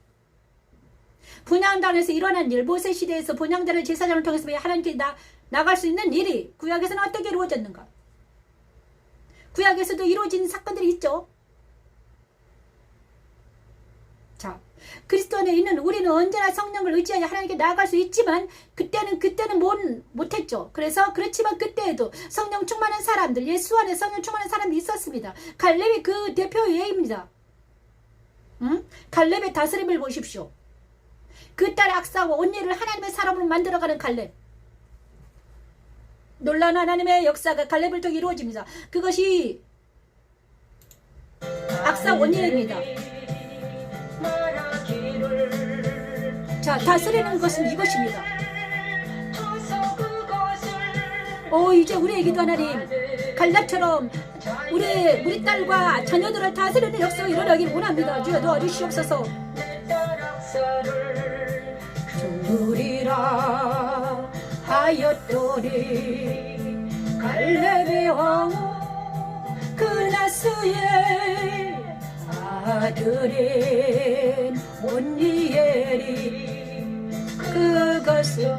분향단에서 일어난 일, 모세 시대에서 분향단을 제사장을 통해서 하나님께 나갈 수 있는 일이 구약에서는 어떻게 이루어졌는가? 구약에서도 이루어진 사건들이 있죠. 자, 그리스도 안에 있는 우리는 언제나 성령을 의지하여 하나님께 나아갈 수 있지만 그때는 못했죠. 그래서 그렇지만 그때에도 성령 충만한 사람들, 예수 안에 성령 충만한 사람이 있었습니다. 갈렙이 그 대표 예입니다. 갈렙의 다스림을 보십시오. 그 딸 악사와 온니를 하나님의 사람으로 만들어가는 갈렙. 놀라운 하나님의 역사가 갈렙을 통해 이루어집니다. 그것이 악사 온니입니다. 자, 다스리는 것은 이것입니다. 이제 우리에게도 하나님 갈렙처럼 우리 딸과 자녀들을 다스리는 역사가 일어나길 원합니다. 주여 도와주시옵소서. 주리라 하였더니 갈렙의 왕후 그나스의 아들인 온니엘이 그것을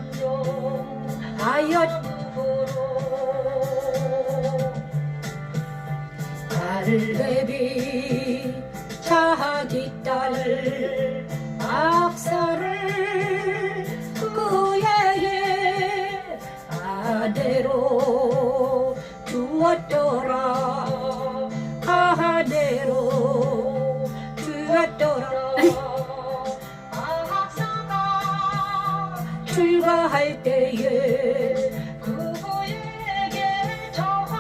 하였으므로 갈렙이 자기 딸 악사를 그에게 아내로 주었더라. 아내로 주었더라. 출가할 때에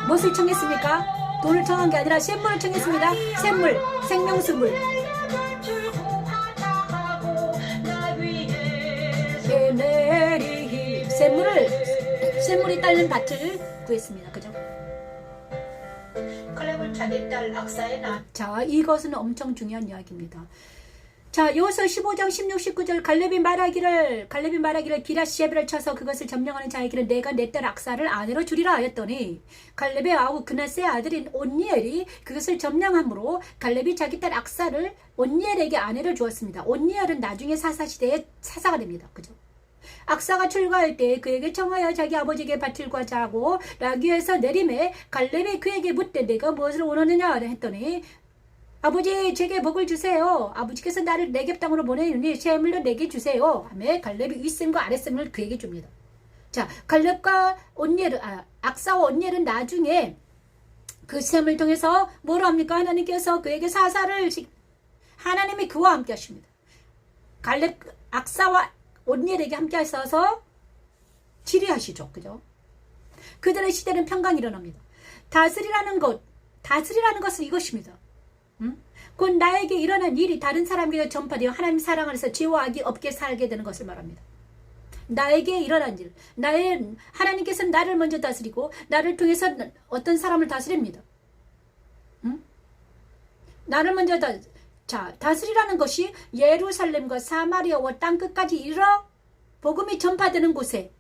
무엇을 청했습니까? 돈을 청한 게 아니라 샘물을 청했습니다. 샘물, 생명수물. 샘물이 딸린 밭을 구했습니다. 그죠? 갈렙은 자기 딸 악사의 자, 이것은 엄청 중요한 이야기입니다. 자, 여호수아 15장 16, 19절 갈렙이 말하기를 기라시에브를 쳐서 그것을 점령하는 자에게는 내가 내 딸 악사를 아내로 주리라 하였더니 갈렙의 아우 그나스의 아들인 온니엘이 그것을 점령함으로 갈렙이 자기 딸 악사를 온니엘에게 아내를 주었습니다. 온니엘은 나중에 사사시대의 사사가 됩니다. 그죠? 악사가 출가할 때 그에게 청하여 자기 아버지에게 밭을 구하자고 라기에서 내림에 갈렙이 그에게 묻되 내가 무엇을 원하느냐 했더니 아버지 제게 복을 주세요. 아버지께서 나를 네겝 땅으로 보내니 샘물로 내게 주세요. 하며 갈렙이 윗샘과 아랫샘을 그에게 줍니다. 자, 갈렙과 악사와 온니엘은 나중에 그 샘을 통해서 뭘 합니까? 하나님께서 그에게 사사를 하나님이 그와 함께 하십니다. 갈렙 악사와 온니엘에게 함께 하셔서 치리하시죠. 그죠? 그들의 시대는 평강이 일어납니다. 다스리라는 것은 이것입니다. 곧 나에게 일어난 일이 다른 사람에게 전파되어 하나님 사랑 안에서 죄와 악이 없게 살게 되는 것을 말합니다. 나에게 일어난 일, 하나님께서는 나를 먼저 다스리고 나를 통해서 어떤 사람을 다스립니다. 나를 먼저 다스리라는 것이 예루살렘과 사마리아와 땅끝까지 이르러 복음이 전파되는 곳에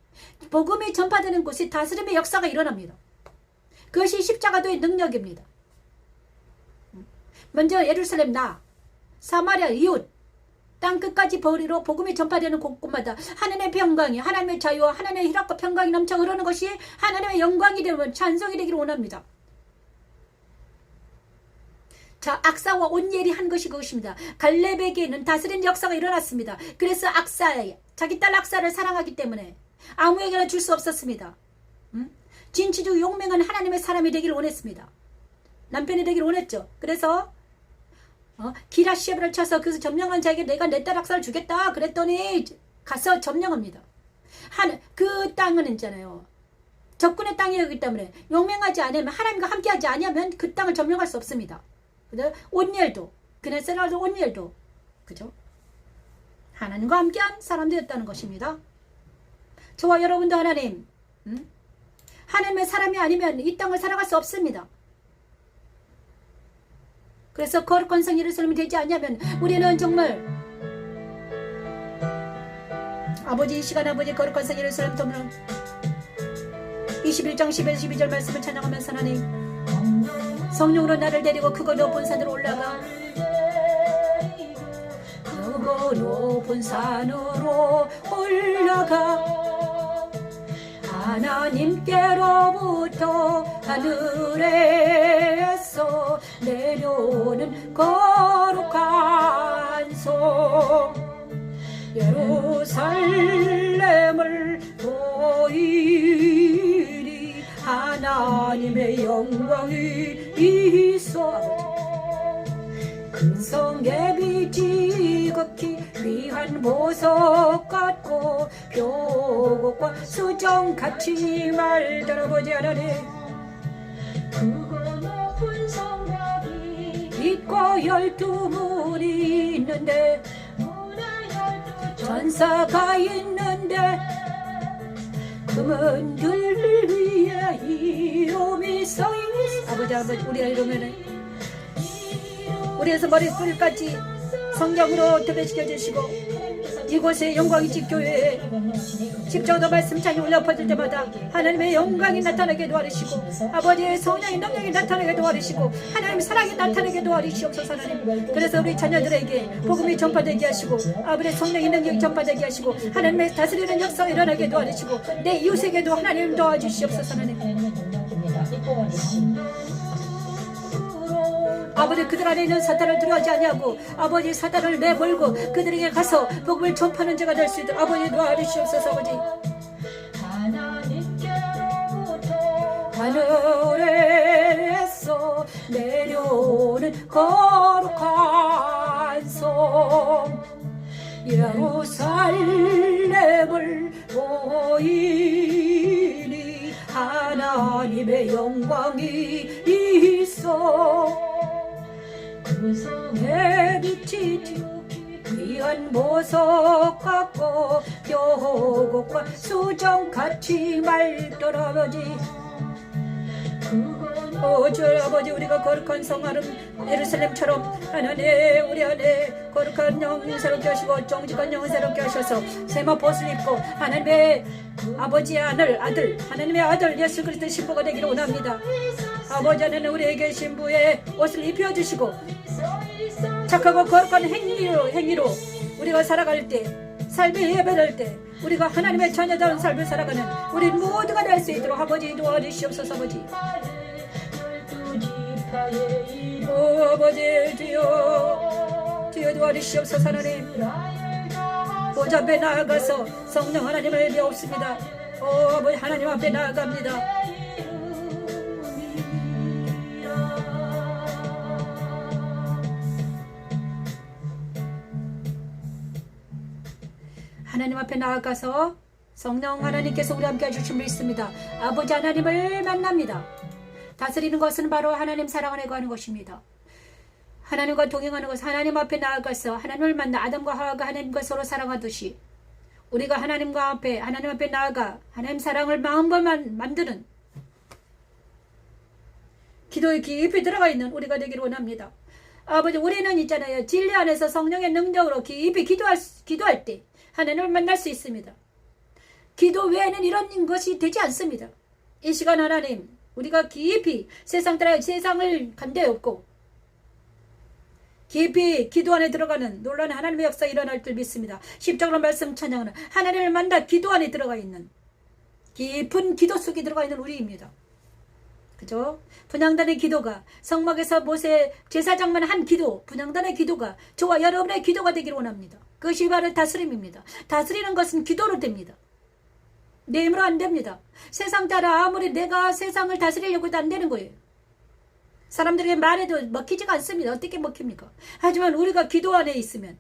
다스림의 역사가 일어납니다. 그것이 십자가도의 능력입니다. 먼저 예루살렘 사마리아 이웃 땅끝까지 버리로 복음이 전파되는 곳곳마다 하나님의 평강이 하나님의 자유와 하나님의 희락과 평강이 넘쳐 흐르는 것이 하나님의 영광이 되면 찬송이 되기를 원합니다. 자, 악사와 온니엘이 한 것이 그것입니다. 갈렙에게는 다스리는 역사가 일어났습니다. 그래서 자기 딸 악사를 사랑하기 때문에 아무에게나 줄 수 없었습니다. 진취주 용맹한 하나님의 사람이 되기를 원했습니다. 남편이 되기를 원했죠. 그래서 기라 시합을 쳐서 그래서 점령한 자에게 내가 내 딸 학살을 주겠다 그랬더니 가서 점령합니다. 그 땅은 있잖아요. 적군의 땅이기 때문에 용맹하지 않으면 하나님과 함께하지 않으면 그 땅을 점령할 수 없습니다. 온니엘도 그네세라도 온니엘도 그죠? 하나님과 함께한 사람들이었다는 것입니다. 저와 여러분도 하나님의 사람이 아니면 이 땅을 살아갈 수 없습니다. 그래서 거룩한 성 예루살렘이 되지 않냐면 우리는 정말 아버지 이 시간 아버지 거룩한 성 예루살렘 도면 21장 11, 12절 말씀을 찬양하면서 하나님 성령으로 나를 데리고 크고 높은 산으로 올라가 크고 높은 산으로 올라가 하나님께로부터 하늘에서 내려오는 거룩한 성 예루살렘을 보이리 하나님의 영광이 있어 그 성의 빛이 극히 귀한 보석 같고 표곡과 수정같이 말들어보지 않으니 그거 높은 성과 빛과 12문이 있는데 전사가 있는데 그 문들 위에 이름이 써있어 아버지 우리가 이러면은 우리에서 머리뿔까지 성경으로 도배시켜 주시고 이곳에 영광이집 교회에 십자가 말씀 찬이 올려 퍼질 때마다 하나님의 영광이 나타나게 도와주시고 아버지의 성령의 능력이 나타나게 도와주시고 하나님의 사랑이 나타나게 도와주시옵소서 하나님. 그래서 우리 자녀들에게 복음이 전파되게 하시고 아버지의 성령의 능력이 전파되게 하시고 하나님의 다스리는 역사가 일어나게 도와주시고 내 이웃에게도 하나님 도와주시옵소서 하나님. 아버지 그들 안에 있는 사탄을 두려워하지 아니하고 아버지 사탄을 내몰고 그들에게 가서 복음을 전파하는 자가 될 수 있도록 아버지 도와주시옵소서 아버지. 하늘에서 내려오는 거룩한 성 예루살렘을 보이니 하나님의 영광이 있어 그 성의 빛이 귀한 보석 같고 표곡과 수정같이 말더라버지 오주 아버지 우리가 거룩한 성하름 예루살렘처럼 하나님 우리 안에 거룩한 영을 새롭게 하시고 정직한 영을 새롭게 하셔서 세마 벗을 입고 하나님의 아버지의 아들 하나님의 아들 예수 그리스도의 신부가 되기를 원합니다. 아버지 하나님 우리에게 신부의 옷을 입혀주시고 착하고 거룩한 행위로 우리가 살아갈 때 삶의 예배될 때 우리가 하나님의 자녀다운 삶을 살아가는 우리 모두가 될 수 있도록 아버지 도와주시옵소서 아버지. 오 아버지 주여 도와주시옵소서 하나님. 보좌 앞에 나아가서 성령 하나님을 배웁습니다. 오 아버지 하나님 앞에 나아갑니다. 하나님 앞에 나아가서 성령 하나님께서 우리 함께 해주심을 믿습니다. 아버지 하나님을 만납니다. 다스리는 것은 바로 하나님 사랑 안에 거하는 것입니다. 하나님과 동행하는 것은 하나님 앞에 나아가서 하나님을 만나 아담과 하와가 하나님과 서로 사랑하듯이 우리가 하나님 앞에 나아가 하나님 사랑을 마음과 만드는 기도에 깊이 들어가 있는 우리가 되기를 원합니다. 아버지 우리는 있잖아요. 진리 안에서 성령의 능력으로 깊이 기도할 때 하나님을 만날 수 있습니다. 기도 외에는 이런 것이 되지 않습니다. 이 시간 하나님 우리가 깊이 세상을 간대없고 깊이 기도 안에 들어가는 놀라운 하나님의 역사가 일어날 줄 믿습니다. 십자가로 말씀 찬양하는 하나님을 만나 기도 안에 들어가 있는 깊은 기도 속에 들어가 있는 우리입니다. 그죠? 분향단의 기도가 성막에서 모세 제사장만 한 기도 분향단의 기도가 저와 여러분의 기도가 되기를 원합니다. 그것이 바로 다스림입니다. 다스리는 것은 기도로 됩니다. 내 힘으로 안 됩니다. 세상 따라 아무리 내가 세상을 다스리려고 해도 안 되는 거예요. 사람들에게 말해도 먹히지가 않습니다. 어떻게 먹힙니까? 하지만 우리가 기도 안에 있으면,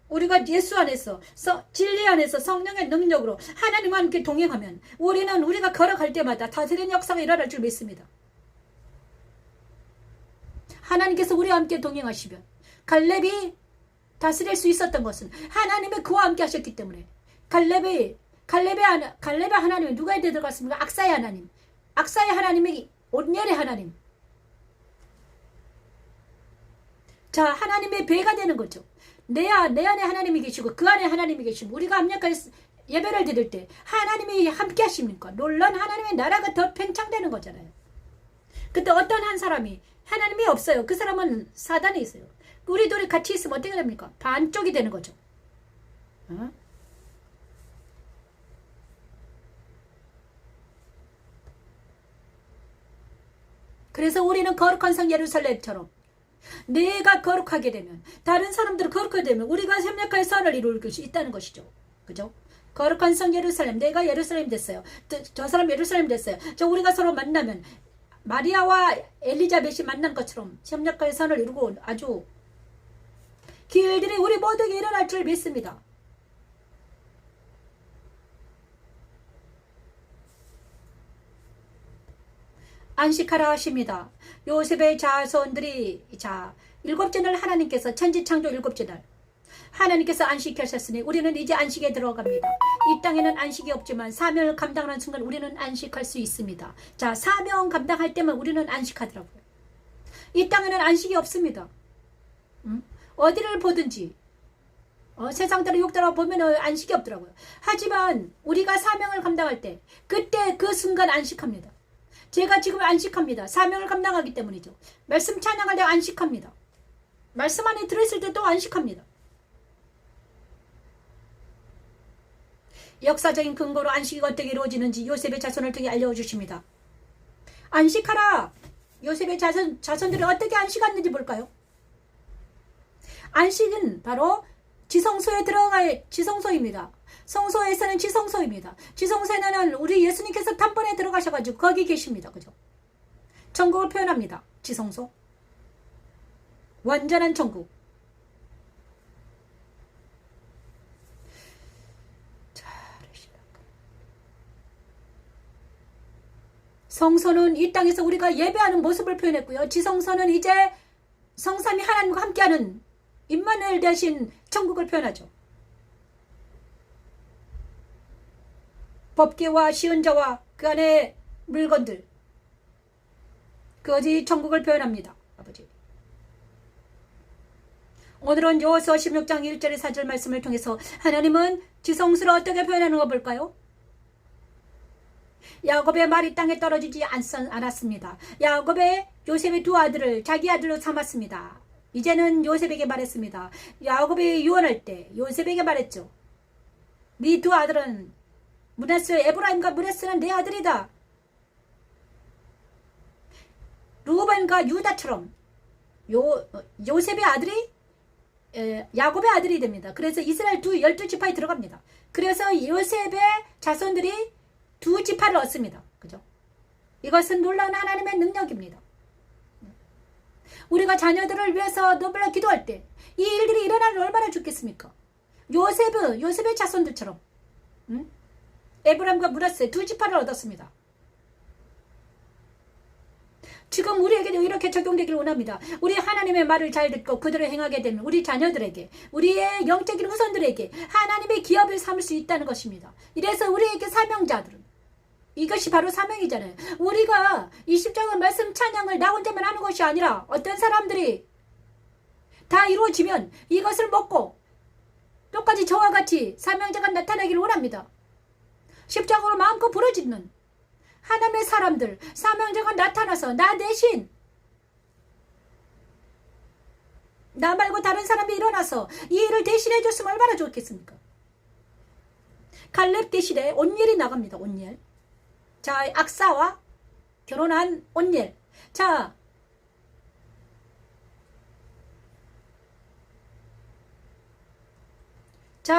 우리가 예수 안에서, 진리 안에서 성령의 능력으로 하나님과 함께 동행하면 우리는 우리가 걸어갈 때마다 다스리는 역사가 일어날 줄 믿습니다. 하나님께서 우리와 함께 동행하시면 갈렙이 다스릴 수 있었던 것은 하나님이 그와 함께 하셨기 때문에 갈렙의 하나님이 누가 들어갔습니까? 악사의 하나님. 악사의 하나님이 온열의 하나님. 자, 하나님의 배가 되는 거죠. 내 안에 하나님이 계시고 그 안에 하나님이 계시고 우리가 합력해서 예배를 드릴 때 하나님이 함께 하십니까? 놀란 하나님의 나라가 더 팽창되는 거잖아요. 그때 어떤 한 사람이 하나님이 없어요. 그 사람은 사단에 있어요. 우리 둘이 같이 있으면 어떻게 됩니까? 반쪽이 되는 거죠. 어? 그래서 우리는 거룩한 성 예루살렘처럼 내가 거룩하게 되면 다른 사람들은 거룩하게 되면 우리가 협력할 선을 이룰 것이 있다는 것이죠. 그죠? 거룩한 성 예루살렘, 내가 예루살렘 됐어요. 저 사람 예루살렘 됐어요. 우리가 서로 만나면 마리아와 엘리자벳이 만난 것처럼 협력할 선을 이루고 아주 기회들이 우리 모두에게 일어날 줄 믿습니다. 안식하라 하십니다. 요셉의 자손들이 일곱째 날 하나님께서 천지창조 일곱째 날 하나님께서 안식하셨으니 우리는 이제 안식에 들어갑니다. 이 땅에는 안식이 없지만 사명을 감당하는 순간 우리는 안식할 수 있습니다. 자, 사명 감당할 때만 우리는 안식하더라고요. 이 땅에는 안식이 없습니다. 어디를 보든지 세상대로 욕대로 보면 안식이 없더라고요. 하지만 우리가 사명을 감당할 때 그때 그 순간 안식합니다. 제가 지금 안식합니다. 사명을 감당하기 때문이죠. 말씀 찬양할 때 안식합니다. 말씀 안에 들어있을 때도 안식합니다. 역사적인 근거로 안식이 어떻게 이루어지는지 요셉의 자손을 통해 알려주십니다. 안식하라. 요셉의 자손들이 어떻게 안식했는지 볼까요? 안식은 바로 지성소에 들어갈 지성소입니다. 성소에서는 지성소입니다. 지성소에는 우리 예수님께서 단번에 들어가셔가지고 거기 계십니다. 그죠? 천국을 표현합니다. 지성소. 완전한 천국. 성소는 이 땅에서 우리가 예배하는 모습을 표현했고요. 지성소는 이제 성삼위 하나님과 함께하는 임마누엘 대신 천국을 표현하죠. 법궤와 시은자와 그 안에 물건들, 그것이 천국을 표현합니다. 아버지. 오늘은 여호수아 16장 1절의 4절 말씀을 통해서 하나님은 지성소를 어떻게 표현하는 거 볼까요? 야곱의 말이 땅에 떨어지지 않았습니다. 야곱의 요셉의 두 아들을 자기 아들로 삼았습니다. 이제는 요셉에게 말했습니다. 야곱이 유언할 때 요셉에게 말했죠. 네 두 아들은 에브라임과 므네스는 내 아들이다. 루벤과 유다처럼 요셉의 아들이 야곱의 아들이 됩니다. 그래서 이스라엘 12지파에 들어갑니다. 그래서 요셉의 자손들이 2지파를 얻습니다. 그죠? 이것은 놀라운 하나님의 능력입니다. 우리가 자녀들을 위해서 너무나 기도할 때 이 일들이 일어나면 얼마나 좋겠습니까? 요셉의 자손들처럼 에브람과 므나세 2지파를 얻었습니다. 지금 우리에게도 이렇게 적용되기를 원합니다. 우리 하나님의 말을 잘 듣고 그대로 행하게 되면 우리 자녀들에게, 우리의 영적인 후손들에게 하나님의 기업을 삼을 수 있다는 것입니다. 이래서 우리에게 사명자들은 이것이 바로 사명이잖아요. 우리가 이 십자가 말씀 찬양을 나 혼자만 하는 것이 아니라 어떤 사람들이 다 이루어지면 이것을 먹고 똑같이 저와 같이 사명자가 나타나기를 원합니다. 십자가로 마음껏 부러지는 하나님의 사람들, 사명자가 나타나서 나 대신, 나 말고 다른 사람이 일어나서 이 일을 대신해 줬으면 얼마나 좋겠습니까? 갈렙 대신에 온니엘이 나갑니다. 온니엘. 자, 악사와 결혼한 온니엘. 자,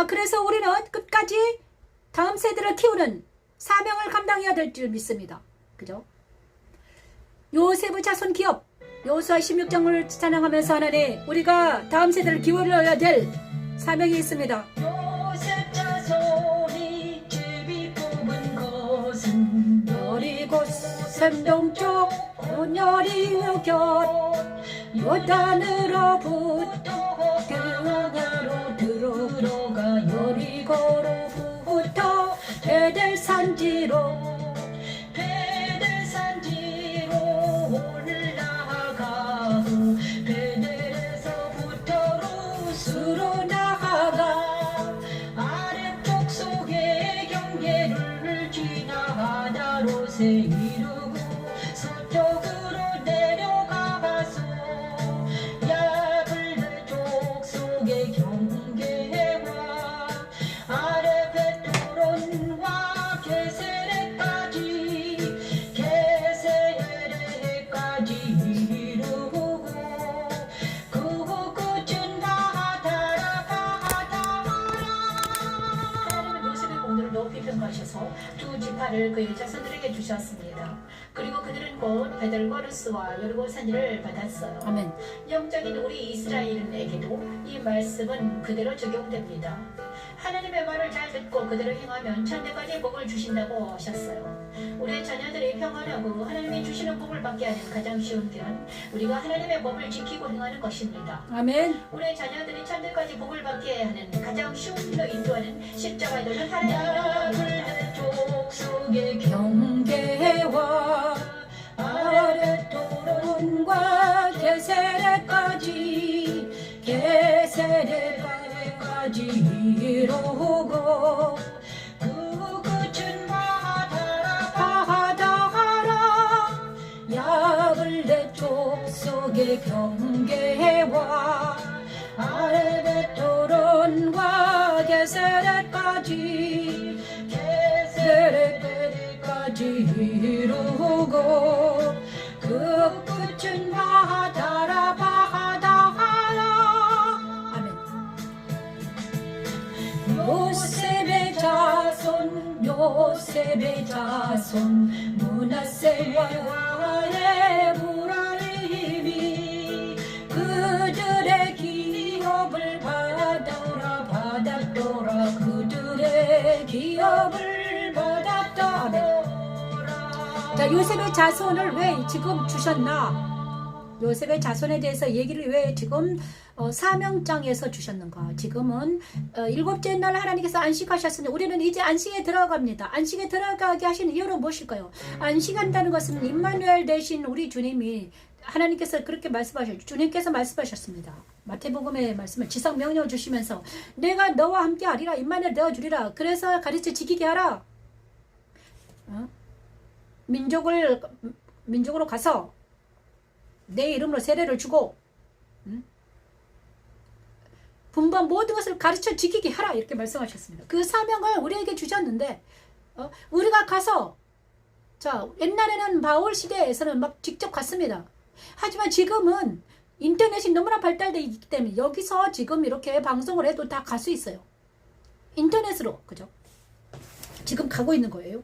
그래서 우리는 끝까지 다음 세대를 키우는 사명을 감당해야 될 줄 믿습니다. 그죠? 요셉의 자손 기업, 여호수아 16장을 찬양하면서 하나님, 우리가 다음 세대를 기울여야 될 사명이 있습니다. 요셉 자손이 제비 뽑은 것은 여리고 샘동쪽 온여리며 곁 요단으로부터 등으로 들어가 여리고로부터 베델 산지로 올라가고 베델에서부터 루스로 나아가 아래쪽 속의 경계를 지나 다롯에 이르고 서쪽으로 내려가서 야블레 쪽 속의 경계와 아래 베토론과 게세레까지 이루고 그 끝은 하나님은 요셉의 공로를 높이 평가하셔서 두 지파를 그의 자손들에게 주셨습니다. 그리고 그들은 곧 베델과 루스와 여리고 산지를 받았어요. 아멘. 영적인 우리 이스라엘에게도 이 말씀은 그대로 적용됩니다. 하나님의 말을 잘 듣고 그대로 행하면 천대까지 복을 주신다고 하셨어요. 우리의 자녀들이 평안하고 하나님이 주시는 복을 받게 하는 가장 쉬운 길은 우리가 하나님의 법을 지키고 행하는 것입니다. 아멘. 우리의 자녀들이 천대까지 복을 받게 하는 가장 쉬운 길로 인도하는 십자가에 돌는 하나님의 족 속의 경계와 아랫도론과 게세레까지 이루고 그 끝은 바다하라 야블레 쪽 속의 경계와 아랫도론과 게세레까지 이루고 그 끝은 바다라 아멘. 요셉의 자손 므낫세와 에브라임이 그들의 기업을 받았더라 그들의 기업을 받았다. 아멘. 자, 요셉의 자손을 왜 지금 주셨나? 요셉의 자손에 대해서 얘기를 왜 지금 사명장에서 주셨는가? 지금은 일곱째 날 하나님께서 안식하셨으니 우리는 이제 안식에 들어갑니다. 안식에 들어가게 하시는 이유는 무엇일까요? 안식한다는 것은 임마누엘 대신 우리 주님이 하나님께서 그렇게 말씀하셨죠. 주님께서 말씀하셨습니다. 마태복음의 말씀을 지상 명령을 주시면서 내가 너와 함께 하리라. 임마누엘 되어주리라. 그래서 가르쳐 지키게 하라. 민족으로 가서 내 이름으로 세례를 주고 분반 모든 것을 가르쳐 지키게 하라 이렇게 말씀하셨습니다. 그 사명을 우리에게 주셨는데 우리가 가서 자 옛날에는 바울 시대에서는 막 직접 갔습니다. 하지만 지금은 인터넷이 너무나 발달되어 있기 때문에 여기서 지금 이렇게 방송을 해도 다 갈 수 있어요. 인터넷으로 그죠? 지금 가고 있는 거예요.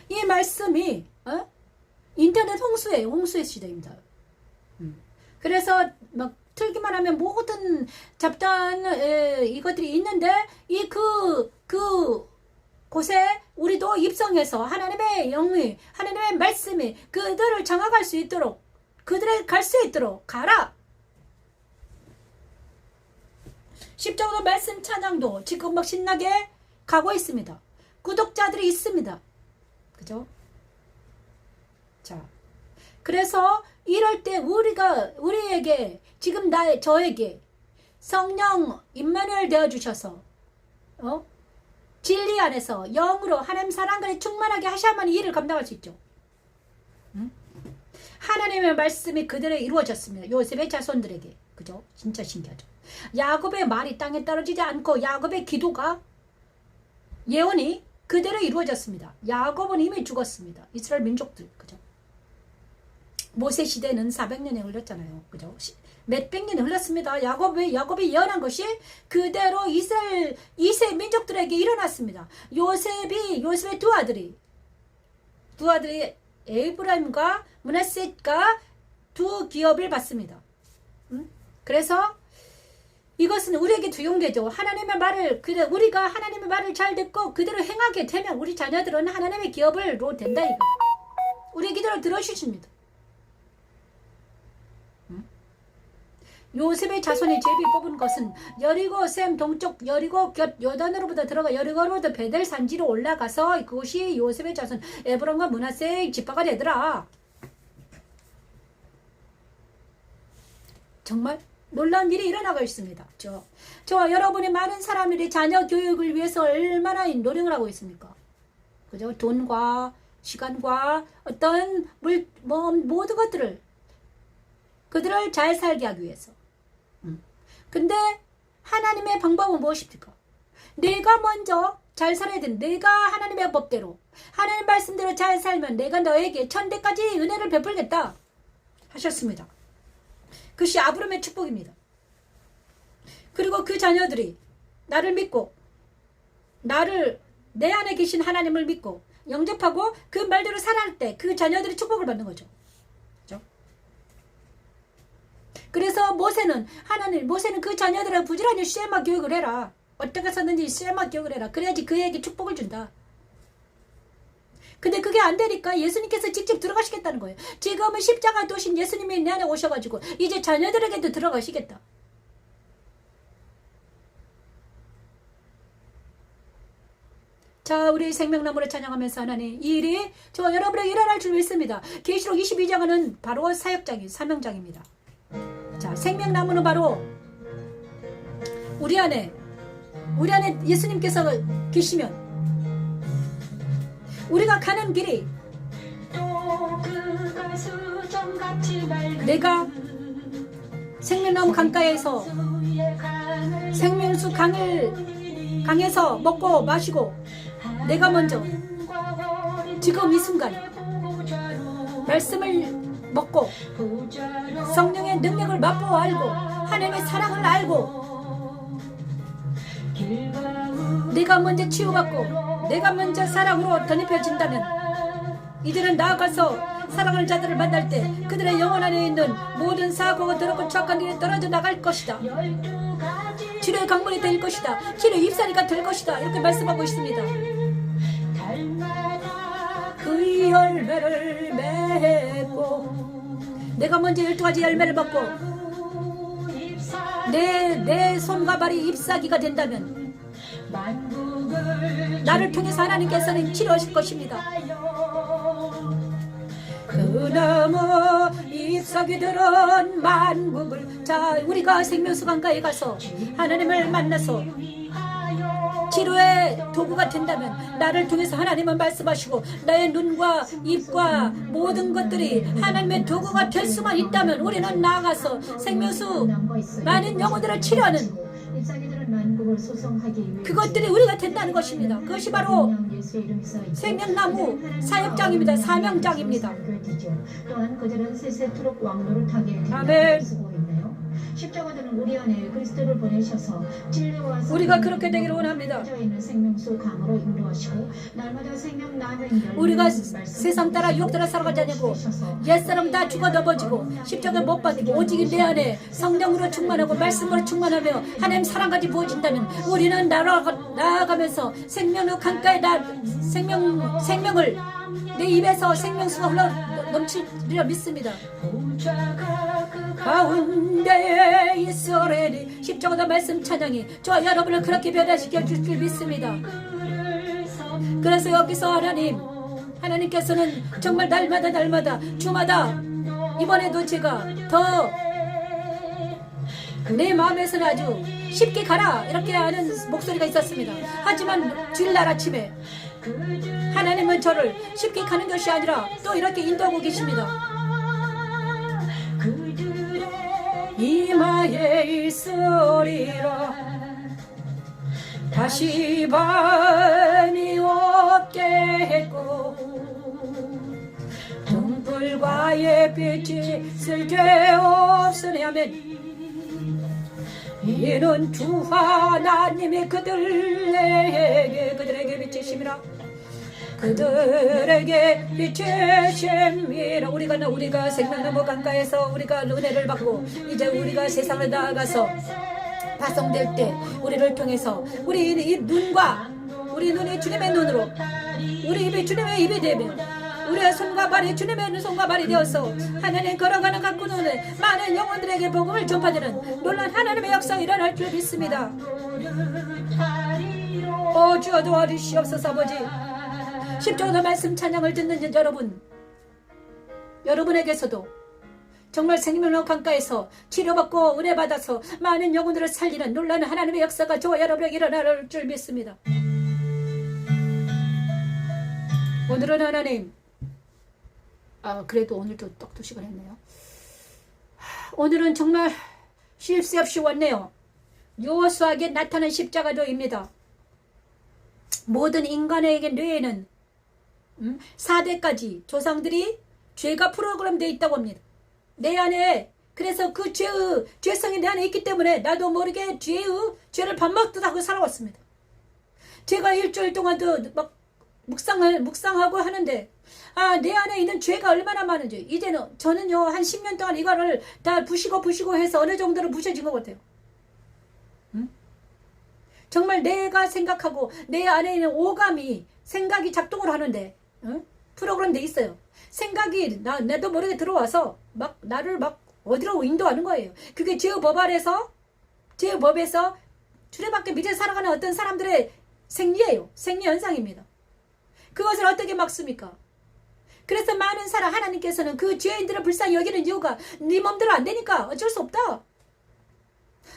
이 말씀이 인터넷 홍수예요. 홍수의 시대입니다. 그래서 막 틀기만 하면 모든 잡다한 이것들이 있는데 이 그 곳에 우리도 입성해서 하나님의 영이 하나님의 말씀이 그들을 장악할 수 있도록 그들에 갈 수 있도록 가라. 십자가도 말씀 찬양도 지금 막 신나게 가고 있습니다. 구독자들이 있습니다. 그죠? 자, 그래서 이럴 때 우리에게 지금 저에게 성령 임마누엘 되어 주셔서 진리 안에서 영으로 하나님 사랑과 충만하게 하셔야만 이 일을 감당할 수 있죠. 하나님의 말씀이 그들에 이루어졌습니다. 요셉의 자손들에게. 그죠? 진짜 신기하죠. 야곱의 말이 땅에 떨어지지 않고 야곱의 기도가 예언이 그대로 이루어졌습니다. 야곱은 이미 죽었습니다. 이스라엘 민족들. 그죠? 모세 시대는 400년이 흘렀잖아요. 그죠? 몇백 년이 흘렀습니다. 야곱이 예언한 것이 그대로 이스라엘 2세 민족들에게 일어났습니다. 요셉의 두 아들이 에브라임과 므낫세가 두 기업을 받습니다. 그래서 이것은 우리에게 두용되죠. 하나님의 말을 우리가 하나님의 말을 잘 듣고 그대로 행하게 되면 우리 자녀들은 하나님의 기업으로 된다 이거. 우리의 기도를 들어주십니다. 요셉의 자손의 제비 뽑은 것은 여리고 샘 동쪽 여리고 곁 요단으로부터 들어가 여리고로부터 베델 산지로 올라가서 그것이 요셉의 자손 에브론과 므낫세의 지파가 되더라. 정말 놀라운 일이 일어나고 있습니다. 저와 여러분의 많은 사람들이 자녀 교육을 위해서 얼마나 노력을 하고 있습니까? 그죠? 돈과 시간과 어떤 모든 것들을 그들을 잘 살게 하기 위해서. 근데 하나님의 방법은 무엇입니까? 내가 먼저 잘 살아야 된다. 내가 하나님의 법대로 하나님 말씀대로 잘 살면 내가 너에게 천대까지 은혜를 베풀겠다 하셨습니다. 그것이 아브라함의 축복입니다. 그리고 그 자녀들이 나를 믿고 내 안에 계신 하나님을 믿고 영접하고 그 말대로 살아갈 때 그 자녀들이 축복을 받는 거죠. 그렇죠? 그래서 모세는 그 자녀들을 부지런히 쉐마 교육을 해라. 어떻게 해서든지 쉐마 교육을 해라. 그래야지 그에게 축복을 준다. 근데 그게 안 되니까 예수님께서 직접 들어가시겠다는 거예요. 지금은 십자가 도신 예수님이 내 안에 오셔가지고 이제 자녀들에게도 들어가시겠다. 자, 우리 생명나무를 찬양하면서 하나님 이 일이 저와 여러분에게 일어날 줄 믿습니다. 계시록 22장은 바로 사역장이 사명장입니다. 자, 생명나무는 바로 우리 안에 예수님께서 계시면 우리가 가는 길이 내가 생명나무 강가에서 생명수 강에서 먹고 마시고 내가 먼저 지금 이 순간 말씀을 먹고 성령의 능력을 맛보아 알고 하나님의 사랑을 알고 내가 먼저 치유받고 내가 먼저 사랑으로 덧입혀진다면 이들은 나아가서 사랑하는 자들을 만날 때 그들의 영혼 안에 있는 모든 사고가 더럽고 추악한 일에 떨어져 나갈 것이다. 치료의 강물이 될 것이다. 치료의 잎사리가 될 것이다. 이렇게 말씀하고 있습니다. 그 열매를 맺고 내가 먼저 12가지 열매를 먹고 내 손과 발이 잎사귀가 된다면 나를 통해서 하나님께서는 치료하실 것입니다. 그 나무 잎사귀들은 만국을 자 우리가 생명수 강가에 가서 하나님을 만나서 치료의 도구가 된다면 나를 통해서 하나님은 말씀하시고 나의 눈과 입과 모든 것들이 하나님의 도구가 될 수만 있다면 우리는 나아가서 생명수 많은 영혼들을 치료하는 그것들이 우리가 된다는 것입니다. 그것이 바로 생명나무 사역장입니다. 사명장입니다. 또한 그들은 세세토록 왕노를 타게 아멘. 십자가는 우리 안에 그리스도를 보내셔서 진리와 우리가 그렇게 되기를 원합니다. 있는 생명수 강으로 인도하시고 날마다 생명 나는 우리가 세상 따라 유혹 따라 살아가지 않고 옛사람 다 죽어 넘어지고 십자가를 못 받고 오직 내 안에 성령으로 충만하고 말씀으로 충만하며 하나님 사랑까지 부어진다면 우리는 나아가면서 생명의 강가에 생명을 내 입에서 생명수가 흘러 넘치리라 믿습니다. 가운데에 이스라엘이 십자가의 말씀 찬양이 저와 여러분을 그렇게 변화시켜 줄 줄 믿습니다. 그래서 여기서 하나님께서는 정말 날마다 주마다 이번에도 제가 더 내 마음에서는 아주 쉽게 가라 이렇게 하는 목소리가 있었습니다. 하지만 주일날 아침에 하나님은 저를 쉽게 가는 것이 아니라 또 이렇게 인도하고 계십니다. 이마에 있으리라 다시 밤이 없게 했고 등불과 햇빛이 쓸데없으니 하면 이는 주 하나님이 그들에게 비치심이라 그들에게 비추심이라. 우리가 생명나무 강가에서 우리가 은혜를 받고 이제 우리가 세상을 나아가서 파송될 때 우리를 통해서 우리 이 눈과 우리 눈이 주님의 눈으로, 우리 입이 주님의 입이 되며 우리의 손과 발이 주님의 손과 발이 되어서 하나님 걸어가는 각 군원에 많은 영혼들에게 복음을 전파되는 놀란 하나님의 역사가 일어날 줄 믿습니다. 주여 도와주시옵소서. 아버지, 10조의 말씀 찬양을 듣는 여러분에게서도 정말 생명나무 강가에서 치료받고 은혜받아서 많은 영혼들을 살리는 놀라는 하나님의 역사가 저와 여러분에게 일어날 줄 믿습니다. 오늘은 하나님, 그래도 오늘도 떡 2시간 했네요. 오늘은 정말 쉴 새 없이 왔네요. 요호수아에게 나타난 십자가도입니다. 모든 인간에게 뇌에는 4대까지 조상들이 죄가 프로그램되어 있다고 합니다. 내 안에, 그래서 그 죄성이 내 안에 있기 때문에 나도 모르게 죄를 밥 먹듯 하고 살아왔습니다. 제가 일주일 동안도 막 묵상하고 하는데 내 안에 있는 죄가 얼마나 많은지, 이제는 저는요 한 10년 동안 이거를 다 부시고 해서 어느 정도로 부셔진 것 같아요. 정말 내가 생각하고 내 안에 있는 오감이 생각이 작동을 하는데 프로그램 돼 있어요. 생각이 나도 모르게 들어와서 막 나를 막 어디로 인도하는 거예요. 그게 죄의 법에서 주례밖에 밑에 살아가는 어떤 사람들의 생리예요. 생리 현상입니다. 그것을 어떻게 막습니까? 그래서 많은 하나님께서는 그 죄인들을 불쌍히 여기는 이유가 네 맘대로 안 되니까 어쩔 수 없다.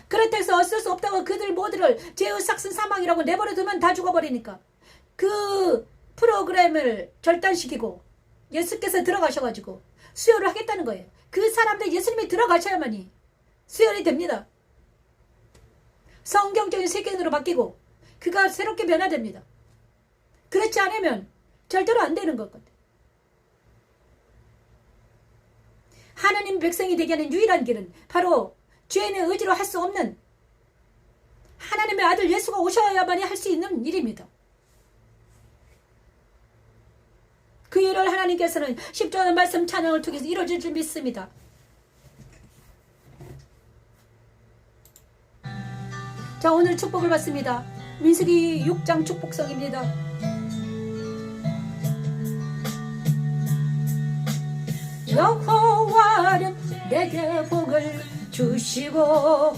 그렇다 해서 어쩔 수 없다고 그들 모두를 죄의 삭슨 사망이라고 내버려 두면 다 죽어버리니까 그 프로그램을 절단시키고 예수께서 들어가셔가지고 수혈을 하겠다는 거예요. 그 사람들 예수님이 들어가셔야만이 수혈이 됩니다. 성경적인 세계관으로 바뀌고 그가 새롭게 변화됩니다. 그렇지 않으면 절대로 안 되는 것 같아요. 하나님 백성이 되게 하는 유일한 길은 바로 죄인의 의지로 할 수 없는 하나님의 아들 예수가 오셔야만이 할 수 있는 일입니다. 그 일을 하나님께서는 10조의 말씀 찬양을 통해서 이루어질 줄 믿습니다. 자, 오늘 축복을 받습니다. 민수기 6장 축복성입니다. 여호와는 내게 복을 주시고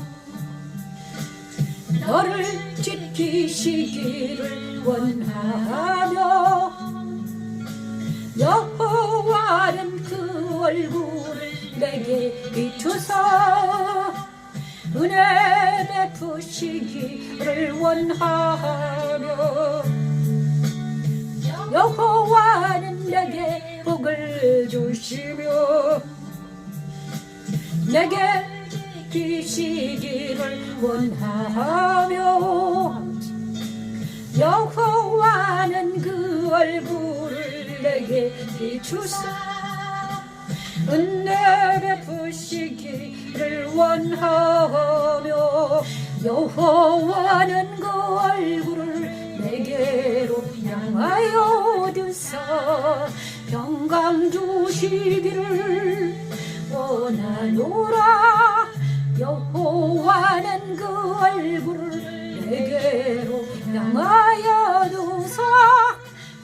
너를 지키시기를 원하며 여호와는 그 얼굴을 내게 비추사 은혜 베푸시기를 원하며 여호와는 내게 복을 주시며 내게 지키시기를 원하며 여호와는 그 얼굴을 내게 비추사 은혜 베푸시기를 원하며 여호와는 그 얼굴을 내게로 향하여 드사 평강 주시기를 원하노라 여호와는 그 얼굴을 내게로 향하여 두사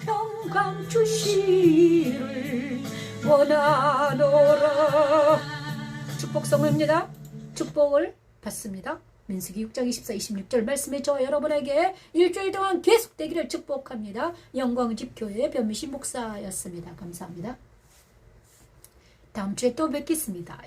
평강 주시기를 원하노라. 축복성입니다. 축복을 받습니다. 민수기 6장 24, 26절 말씀에 저 여러분에게 일주일 동안 계속되기를 축복합니다. 영광집교회 변미신 목사였습니다. 감사합니다. 다음 주에 또 뵙겠습니다.